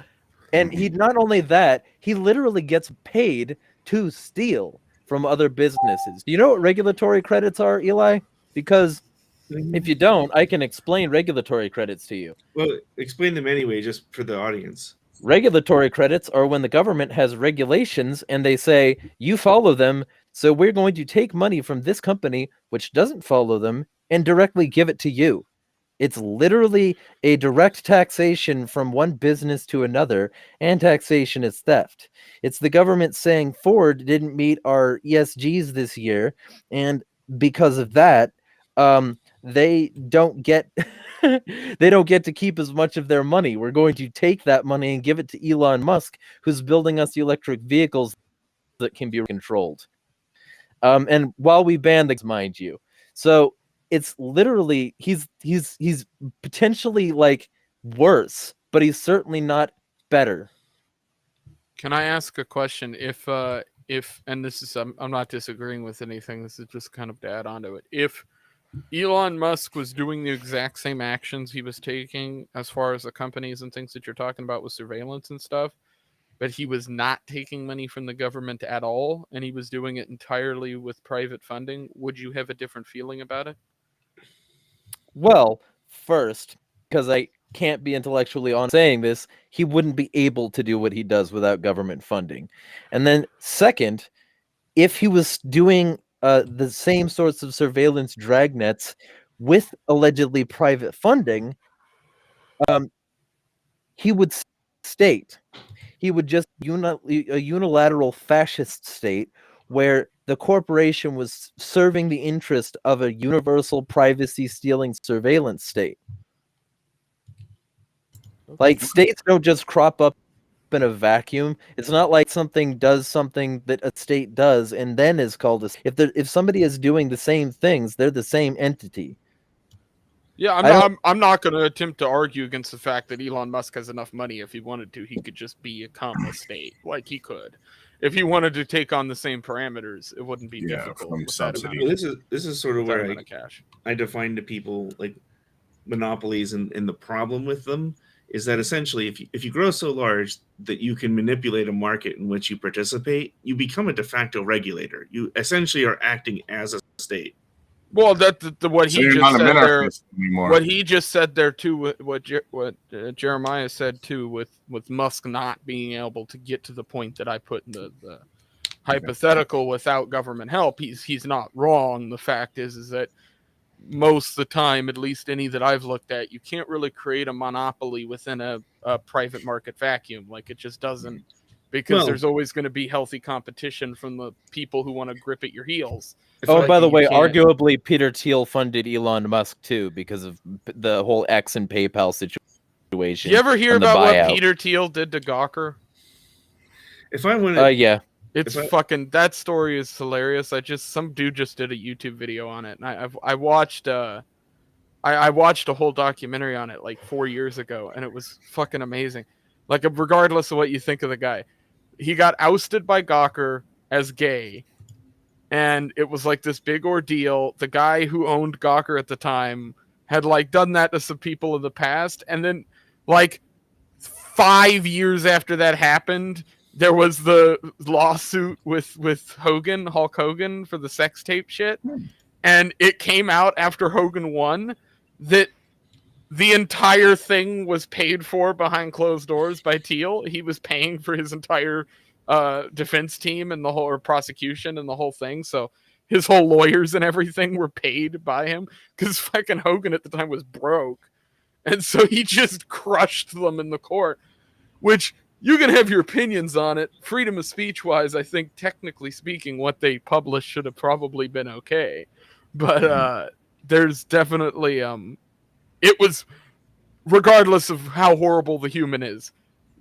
S5: and he not only that, he literally gets paid to steal from other businesses. Do you know what regulatory credits are, Eli? Because if you don't, I can explain regulatory credits to you.
S3: Well, explain them anyway, just for the audience.
S5: Regulatory credits are when the government has regulations and they say, you follow them, so we're going to take money from this company, which doesn't follow them, and directly give it to you. It's literally a direct taxation from one business to another, and taxation is theft. It's the government saying Ford didn't meet our ESGs this year, and because of that, they don't get they don't get to keep as much of their money. We're going to take that money and give it to Elon Musk, who's building us the electric vehicles that can be controlled. And while we ban the, mind you, so it's literally he's potentially like worse, but he's certainly not better.
S2: Can I ask a question? If and this is I'm not disagreeing with anything. This is just kind of to add onto it. If Elon Musk was doing the exact same actions he was taking as far as the companies and things that you're talking about with surveillance and stuff, but he was not taking money from the government at all, and he was doing it entirely with private funding, would you have a different feeling about it?
S5: Well, first, because I can't be intellectually honest saying this, he wouldn't be able to do what he does without government funding. And then second, if he was doing the same sorts of surveillance dragnets with allegedly private funding, he would state. He would just a unilateral fascist state where the corporation was serving the interest of a universal privacy-stealing surveillance state. Like, states don't just crop up in a vacuum. It's not like something does something that a state does and then is called a... If somebody is doing the same things, they're the same entity.
S2: Yeah, I'm not going to attempt to argue against the fact that Elon Musk has enough money. If he wanted to, he could just become a state. Like, he could. If he wanted to take on the same parameters, it wouldn't be difficult.
S4: From subsidy.
S3: Well, this is sort of where
S2: cash.
S3: I define to people like monopolies, and the problem with them is that essentially if you grow so large that you can manipulate a market in which you participate, you become a de facto regulator. You essentially are acting as a state.
S2: Well, what he just said there.
S4: Anymore.
S2: What he just said there too. What Jeremiah said too, with Musk not being able to get to the point that I put in the hypothetical without government help. He's not wrong. The fact is that most of the time, at least any that I've looked at, you can't really create a monopoly within a private market vacuum. Like, it just doesn't, because there's always going to be healthy competition from the people who want to grip at your heels.
S5: Oh, by the way, arguably Peter Thiel funded Elon Musk too because of the whole X and PayPal situation.
S2: You ever hear about what Peter Thiel did to Gawker?
S3: If I want
S5: yeah.
S2: It's fucking, that story is hilarious. Some dude just did a YouTube video on it, and I watched a whole documentary on it like 4 years ago, and it was fucking amazing. Like, regardless of what you think of the guy, he got ousted by Gawker as gay, and it was like this big ordeal. The guy who owned Gawker at the time had like done that to some people in the past, and then like 5 years after that happened, there was the lawsuit with Hulk Hogan for the sex tape shit. And it came out after Hogan won that the entire thing was paid for behind closed doors by Thiel. He was paying for his entire defense team and the whole prosecution and the whole thing. So his whole lawyers and everything were paid by him because fucking Hogan at the time was broke. And so he just crushed them in the court, which... You can have your opinions on it. Freedom of speech wise, I think technically speaking, what they published should have probably been okay. But there's definitely it was, regardless of how horrible the human is,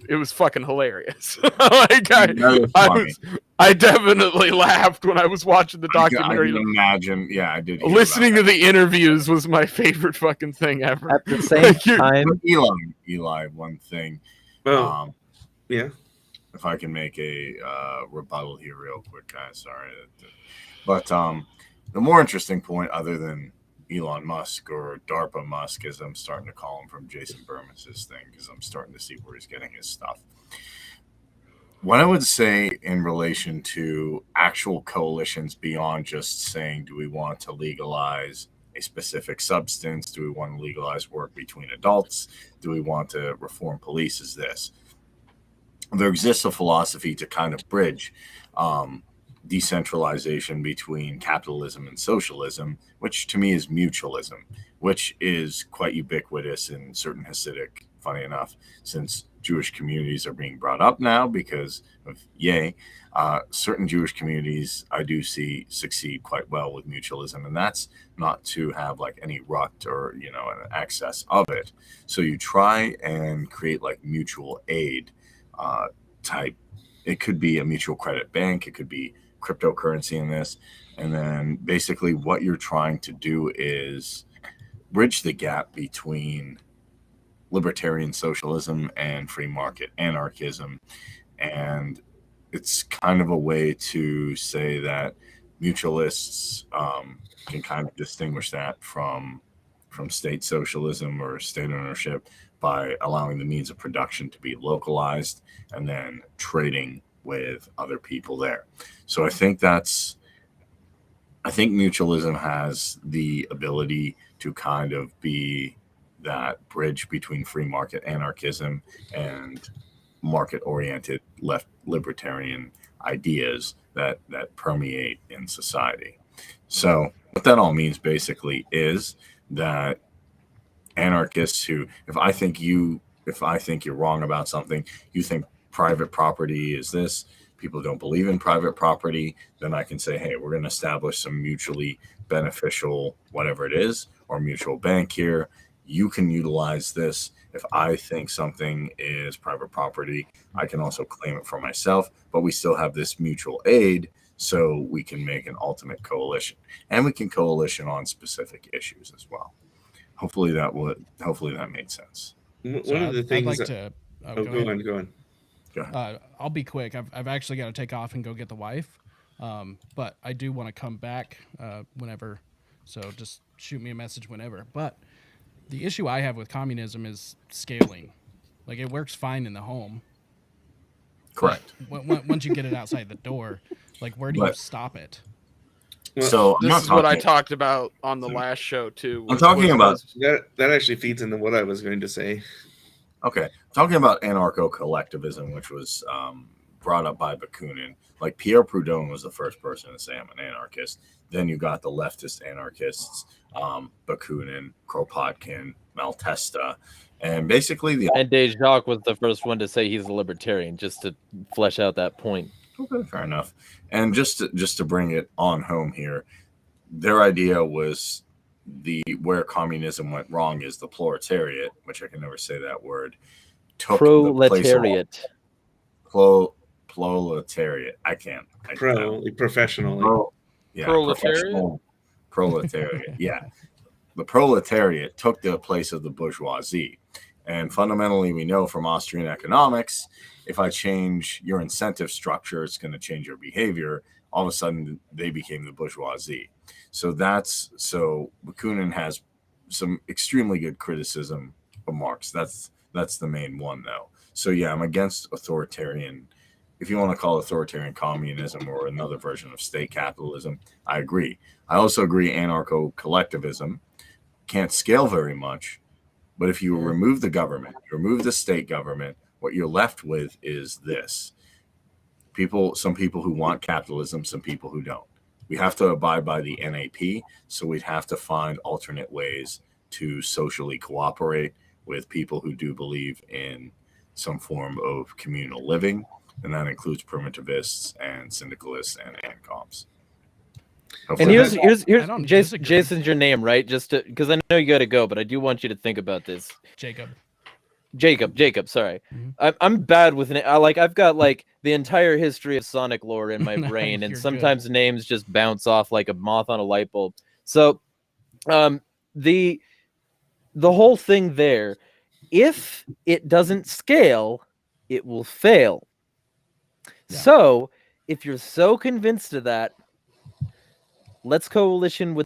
S2: it was fucking hilarious. Like, I definitely laughed when I was watching the documentary.
S4: I can imagine. Yeah, I did.
S2: Listening to the interviews was my favorite fucking thing ever.
S5: At the same time,
S4: Eli, one thing.
S3: Well, yeah.
S4: If I can make a rebuttal here real quick, guys. Sorry. But the more interesting point, other than Elon Musk or DARPA Musk, as I'm starting to call him from Jason Bermas's thing, because I'm starting to see where he's getting his stuff. What I would say in relation to actual coalitions beyond just saying, do we want to legalize a specific substance? Do we want to legalize work between adults? Do we want to reform police? Is this? There exists a philosophy to kind of bridge decentralization between capitalism and socialism, which to me is mutualism, which is quite ubiquitous in certain Hasidic, funny enough, since Jewish communities are being brought up now because of certain Jewish communities I do see succeed quite well with mutualism, and that's not to have like any rut or an excess of it. So you try and create like mutual aid type. It could be a mutual credit bank, it could be cryptocurrency in this, and then basically what you're trying to do is bridge the gap between libertarian socialism and free market anarchism. And it's kind of a way to say that mutualists can kind of distinguish that from state socialism or state ownership by allowing the means of production to be localized and then trading with other people there. So I think mutualism has the ability to kind of be that bridge between free market anarchism and market-oriented left libertarian ideas that permeate in society. So what that all means basically is that anarchists who, if I think you're wrong about something, you think private property is this, people don't believe in private property, then I can say, hey, we're going to establish some mutually beneficial whatever it is, or mutual bank here. You can utilize this. If I think something is private property, I can also claim it for myself, but we still have this mutual aid, so we can make an ultimate coalition, and we can coalition on specific issues as well. Hopefully that made sense.
S3: One of the things.
S6: I'd like to.
S3: Go on.
S4: Go ahead.
S6: I'll be quick. I've actually got to take off and go get the wife, but I do want to come back whenever. So just shoot me a message whenever. But the issue I have with communism is scaling. Like, it works fine in the home.
S4: Correct.
S6: Once you get it outside the door, like, where do you stop it?
S4: So
S2: this is what I talked about on the last show too.
S4: I'm talking about
S3: that actually feeds into what I was going to say.
S4: Okay, talking about anarcho-collectivism, which was brought up by Bakunin. Like, Pierre Proudhon was the first person to say I'm an anarchist. Then you got the leftist anarchists, Bakunin, Kropotkin, Malatesta, and basically
S5: and Desjacques was the first one to say he's a libertarian, just to flesh out that point.
S4: Okay, fair enough. And just to bring it on home here, their idea was where communism went wrong is the proletariat, which I can never say that word. Took
S5: Proletariat.
S4: Proletariat. I can't.
S3: Professionally.
S2: Proletariat.
S4: Proletariat. Yeah. The proletariat took the place of the bourgeoisie. And fundamentally, we know from Austrian economics, if I change your incentive structure, it's going to change your behavior. All of a sudden, they became the bourgeoisie. So Bakunin has some extremely good criticism of Marx. That's the main one, though. So yeah, I'm against authoritarian, if you want to call it authoritarian communism or another version of state capitalism. I agree. I also agree anarcho-collectivism can't scale very much. But if you remove the government, remove the state government, what you're left with is this. Some people who want capitalism, some people who don't. We have to abide by the NAP, so we'd have to find alternate ways to socially cooperate with people who do believe in some form of communal living, and that includes primitivists and syndicalists and ANCOMs.
S5: And here's Jason's your name, right? Just because I know you got to go, but I do want you to think about this.
S6: Jacob.
S5: Sorry,
S6: Mm-hmm.
S5: I'm bad with I've got like the entire history of Sonic lore in my brain, and sometimes names just bounce off like a moth on a light bulb. So, the whole thing there, if it doesn't scale, it will fail. Yeah. So, if you're so convinced of that, let's coalition with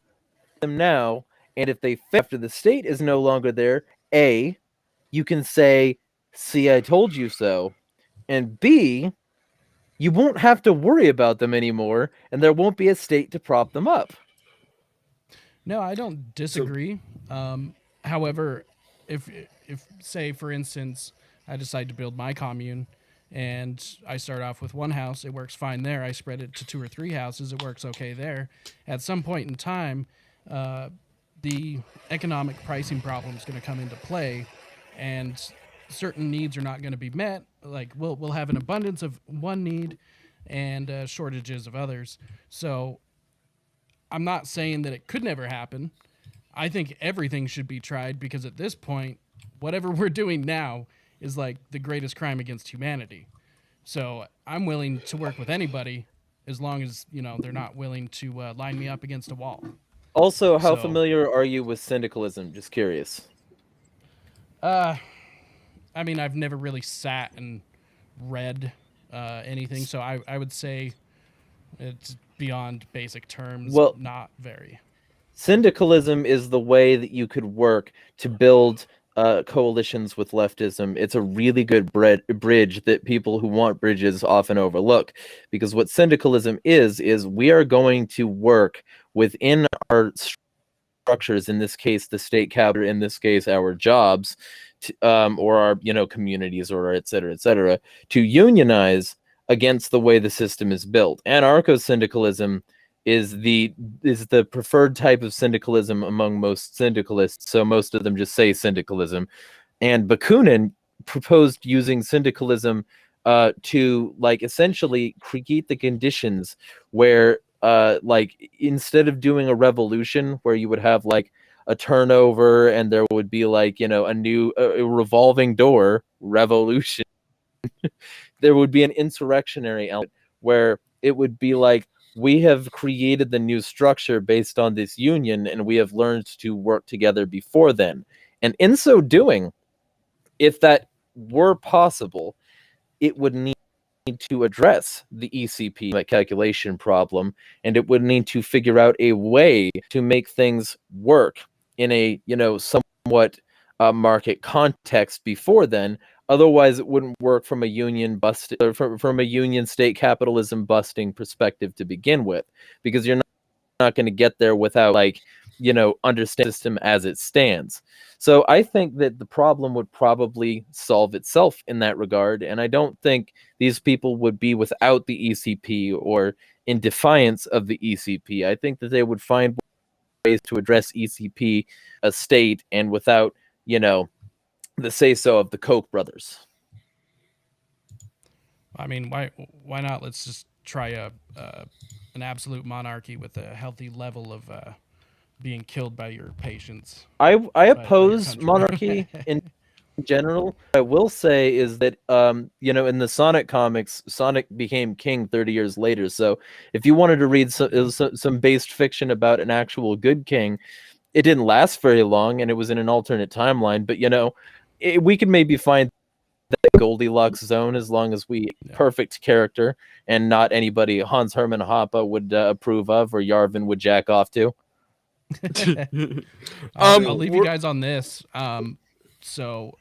S5: them now, and if they fail after the state is no longer there, A, you can say, see, I told you so. And B, you won't have to worry about them anymore, and there won't be a state to prop them up.
S6: No, I don't disagree. However, if say, for instance, I decide to build my commune and I start off with one house, it works fine there. I spread it to 2 or 3 houses, it works okay there. At some point in time, the economic pricing problem is going to come into play, and certain needs are not going to be met. Like we'll have an abundance of one need and shortages of others. So I'm not saying that it could never happen. I think everything should be tried, because at this point, whatever we're doing now is like the greatest crime against humanity. So I'm willing to work with anybody as long as, you know, they're not willing to line me up against a wall.
S5: Also, how
S6: So-
S5: familiar are you with syndicalism? Just curious.
S6: I mean, I've never really sat and read anything, so I would say it's beyond basic terms.
S5: Well-
S6: not very.
S5: Syndicalism is the way that you could work to build coalitions with leftism. It's a really good bridge that people who want bridges often overlook, because what syndicalism is we are going to work within our structures, in this case the state capture, in this case our jobs, or our, you know, communities, or et cetera, to unionize against the way the system is built. Anarcho-syndicalism is the preferred type of syndicalism among most syndicalists, so most of them just say syndicalism. And Bakunin proposed using syndicalism to, like, essentially create the conditions where, like, instead of doing a revolution where you would have like a turnover and there would be, like, you know, a revolving door revolution, there would be an insurrectionary element where it would be like, we have created the new structure based on this union, and we have learned to work together before then. And in so doing, if that were possible, it would need to address the ECP calculation problem, and it would need to figure out a way to make things work in a, you know, somewhat market context before then. Otherwise, it wouldn't work from a union from a union state capitalism busting perspective to begin with, because you're not going to get there without, like, you know, understand the system as it stands. So I think that the problem would probably solve itself in that regard, and I don't think these people would be without the ECP or in defiance of the ECP. I think that they would find ways to address ECP state and without, you know, the say-so of the Koch brothers.
S6: I mean, why not? Let's just try an absolute monarchy with a healthy level of being killed by your patients.
S5: I
S6: by your
S5: oppose
S6: country.
S5: monarchy in general. I will say is that, you know, in the Sonic comics, Sonic became king 30 years later. So if you wanted to read some based fiction about an actual good king, it didn't last very long, and it was in an alternate timeline. But, you know, we could maybe find that Goldilocks zone, as long as we perfect character and not anybody Hans Hermann Hoppe would approve of, or Yarvin would jack off to.
S6: I'll leave you guys on this. So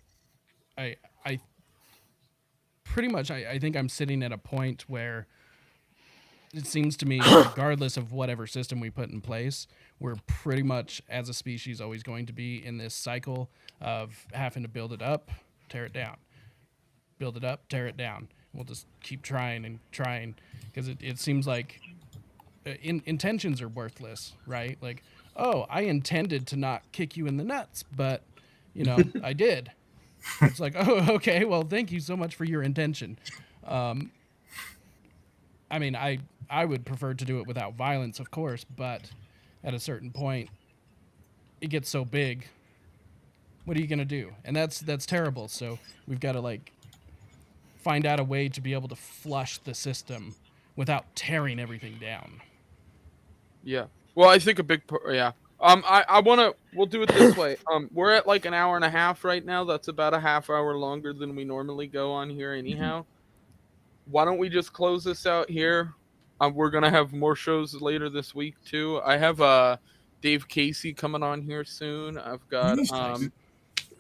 S6: I pretty much I think I'm sitting at a point where it seems to me, regardless of whatever system we put in place, we're pretty much, as a species, always going to be in this cycle of having to build it up, tear it down, build it up, tear it down. We'll just keep trying and trying, because it seems like intentions are worthless, right? Like, oh, I intended to not kick you in the nuts, but, you know, I did. It's like, oh, okay, well, thank you so much for your intention. I mean, I would prefer to do it without violence, of course, but at a certain point, it gets so big. What are you gonna do? And that's terrible. So we've got to, like, find out a way to be able to flush the system without tearing everything down.
S2: Yeah. Well, I think a big part. Yeah. We'll do it this way. We're at like an hour and a half right now. That's about a half hour longer than we normally go on here, anyhow. Why don't we just close this out here? We're gonna have more shows later this week too. I have Dave Casey coming on here soon. I've got a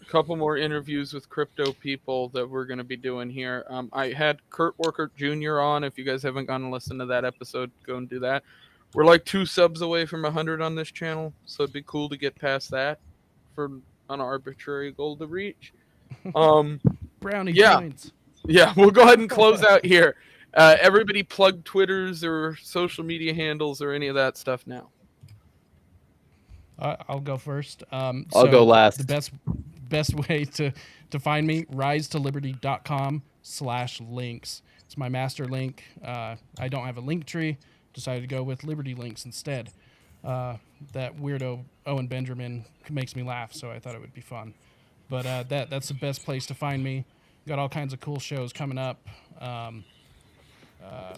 S2: couple more interviews with crypto people that we're gonna be doing here. I had Kurt Workert Jr. on. If you guys haven't gone and listened to that episode, go and do that. We're like 2 subs away from 100 on this channel, so it'd be cool to get past that for an arbitrary goal to reach.
S6: Brownie
S2: Yeah.
S6: points.
S2: Yeah, we'll go ahead and close out here. Everybody plug Twitters or social media handles or any of that stuff now.
S6: I'll go first.
S5: I'll
S6: So
S5: go last.
S6: The best way to find me, risetoliberty.com/links. It's my master link. I don't have a link tree. Decided to go with Liberty links instead. That weirdo Owen Benjamin makes me laugh, so I thought it would be fun. But that's the best place to find me. Got all kinds of cool shows coming up.
S4: Are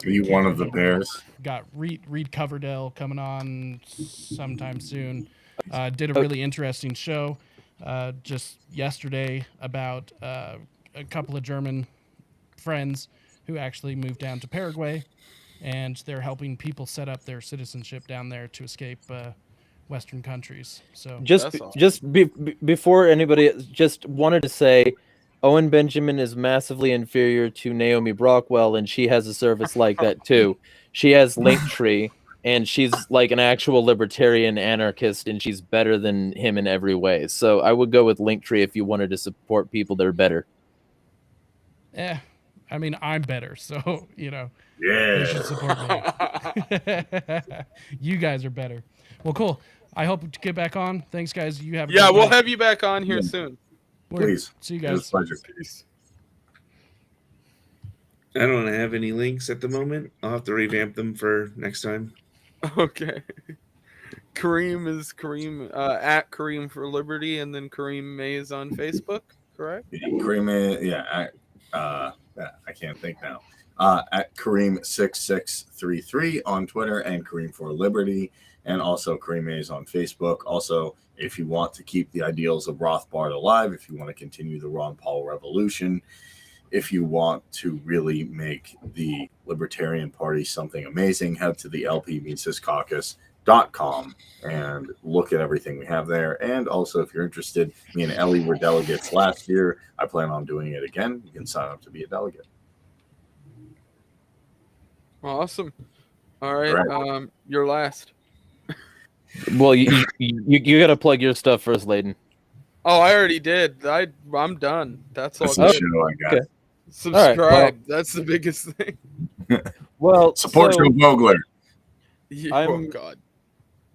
S4: you one of the bears?
S6: Got Reed Coverdale coming on sometime soon. Did a really interesting show just yesterday about a couple of German friends who actually moved down to Paraguay, and they're helping people set up their citizenship down there to escape Western countries. So
S5: Before anybody, just wanted to say, Owen Benjamin is massively inferior to Naomi Brockwell, and she has a service like that too. She has Linktree, and she's like an actual libertarian anarchist, and she's better than him in every way. So I would go with Linktree if you wanted to support people that are better.
S6: I mean, I'm better, so you
S4: Yeah.
S6: should support me. You guys are better. Well, cool. I hope to get back on. Thanks, guys. You have a good
S2: We'll
S6: night.
S2: have you back on here soon.
S4: Please.
S6: See you
S4: It was
S6: guys.
S4: a pleasure.
S2: Peace.
S3: I don't have any links at the moment. I'll have to revamp them for next time.
S2: Okay. Kareem is Kareem at Kareem for Liberty, and then Kareem Mays on Facebook, correct?
S4: Kareem, I can't think now. At Kareem6633 on Twitter and Kareem for Liberty, and also Kareem Mays on Facebook. Also, if you want to keep the ideals of Rothbard alive, if you want to continue the Ron Paul revolution, if you want to really make the Libertarian Party something amazing, head to the LPMisesCaucus.com and look at everything we have there. And also, if you're interested, me and Ellie were delegates last year. I plan on doing it again. You can sign up to be a delegate.
S2: Awesome. All right. You're last.
S5: Well, you got to plug your stuff first, Layden.
S2: Oh, I already did. I'm done. That's all
S4: That's
S2: good.
S4: the show I got.
S5: Okay.
S2: Subscribe.
S5: All right,
S2: That's the biggest thing.
S5: Well,
S4: Support
S5: so
S4: Joe Vogler.
S2: Oh God.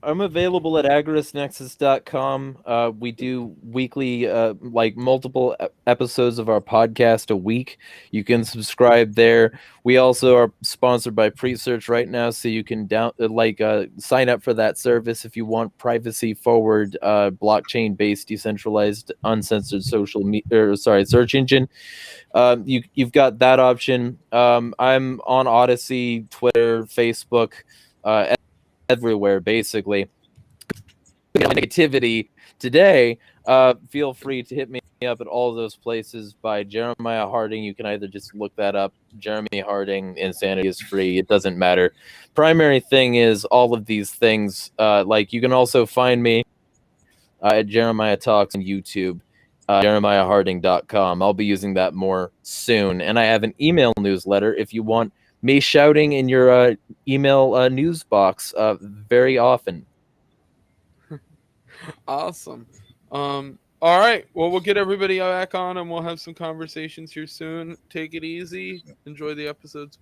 S5: I'm available at agoristnexus.com. We do weekly, like multiple episodes of our podcast a week. You can subscribe there. We also are sponsored by Presearch right now, so you can sign up for that service if you want privacy forward, blockchain based, decentralized, uncensored search engine. You've got that option. I'm on Odyssey, Twitter, Facebook. Everywhere, basically. Negativity today, feel free to hit me up at all of those places by Jeremiah Harding. You can either just look that up. Jeremy Harding, Insanity is free. It doesn't matter. Primary thing is all of these things. You can also find me at Jeremiah Talks on YouTube, jeremiahharding.com. I'll be using that more soon. And I have an email newsletter if you want me shouting in your email news box very often.
S2: Awesome. All right. Well, we'll get everybody back on, and we'll have some conversations here soon. Take it easy. Enjoy the episodes.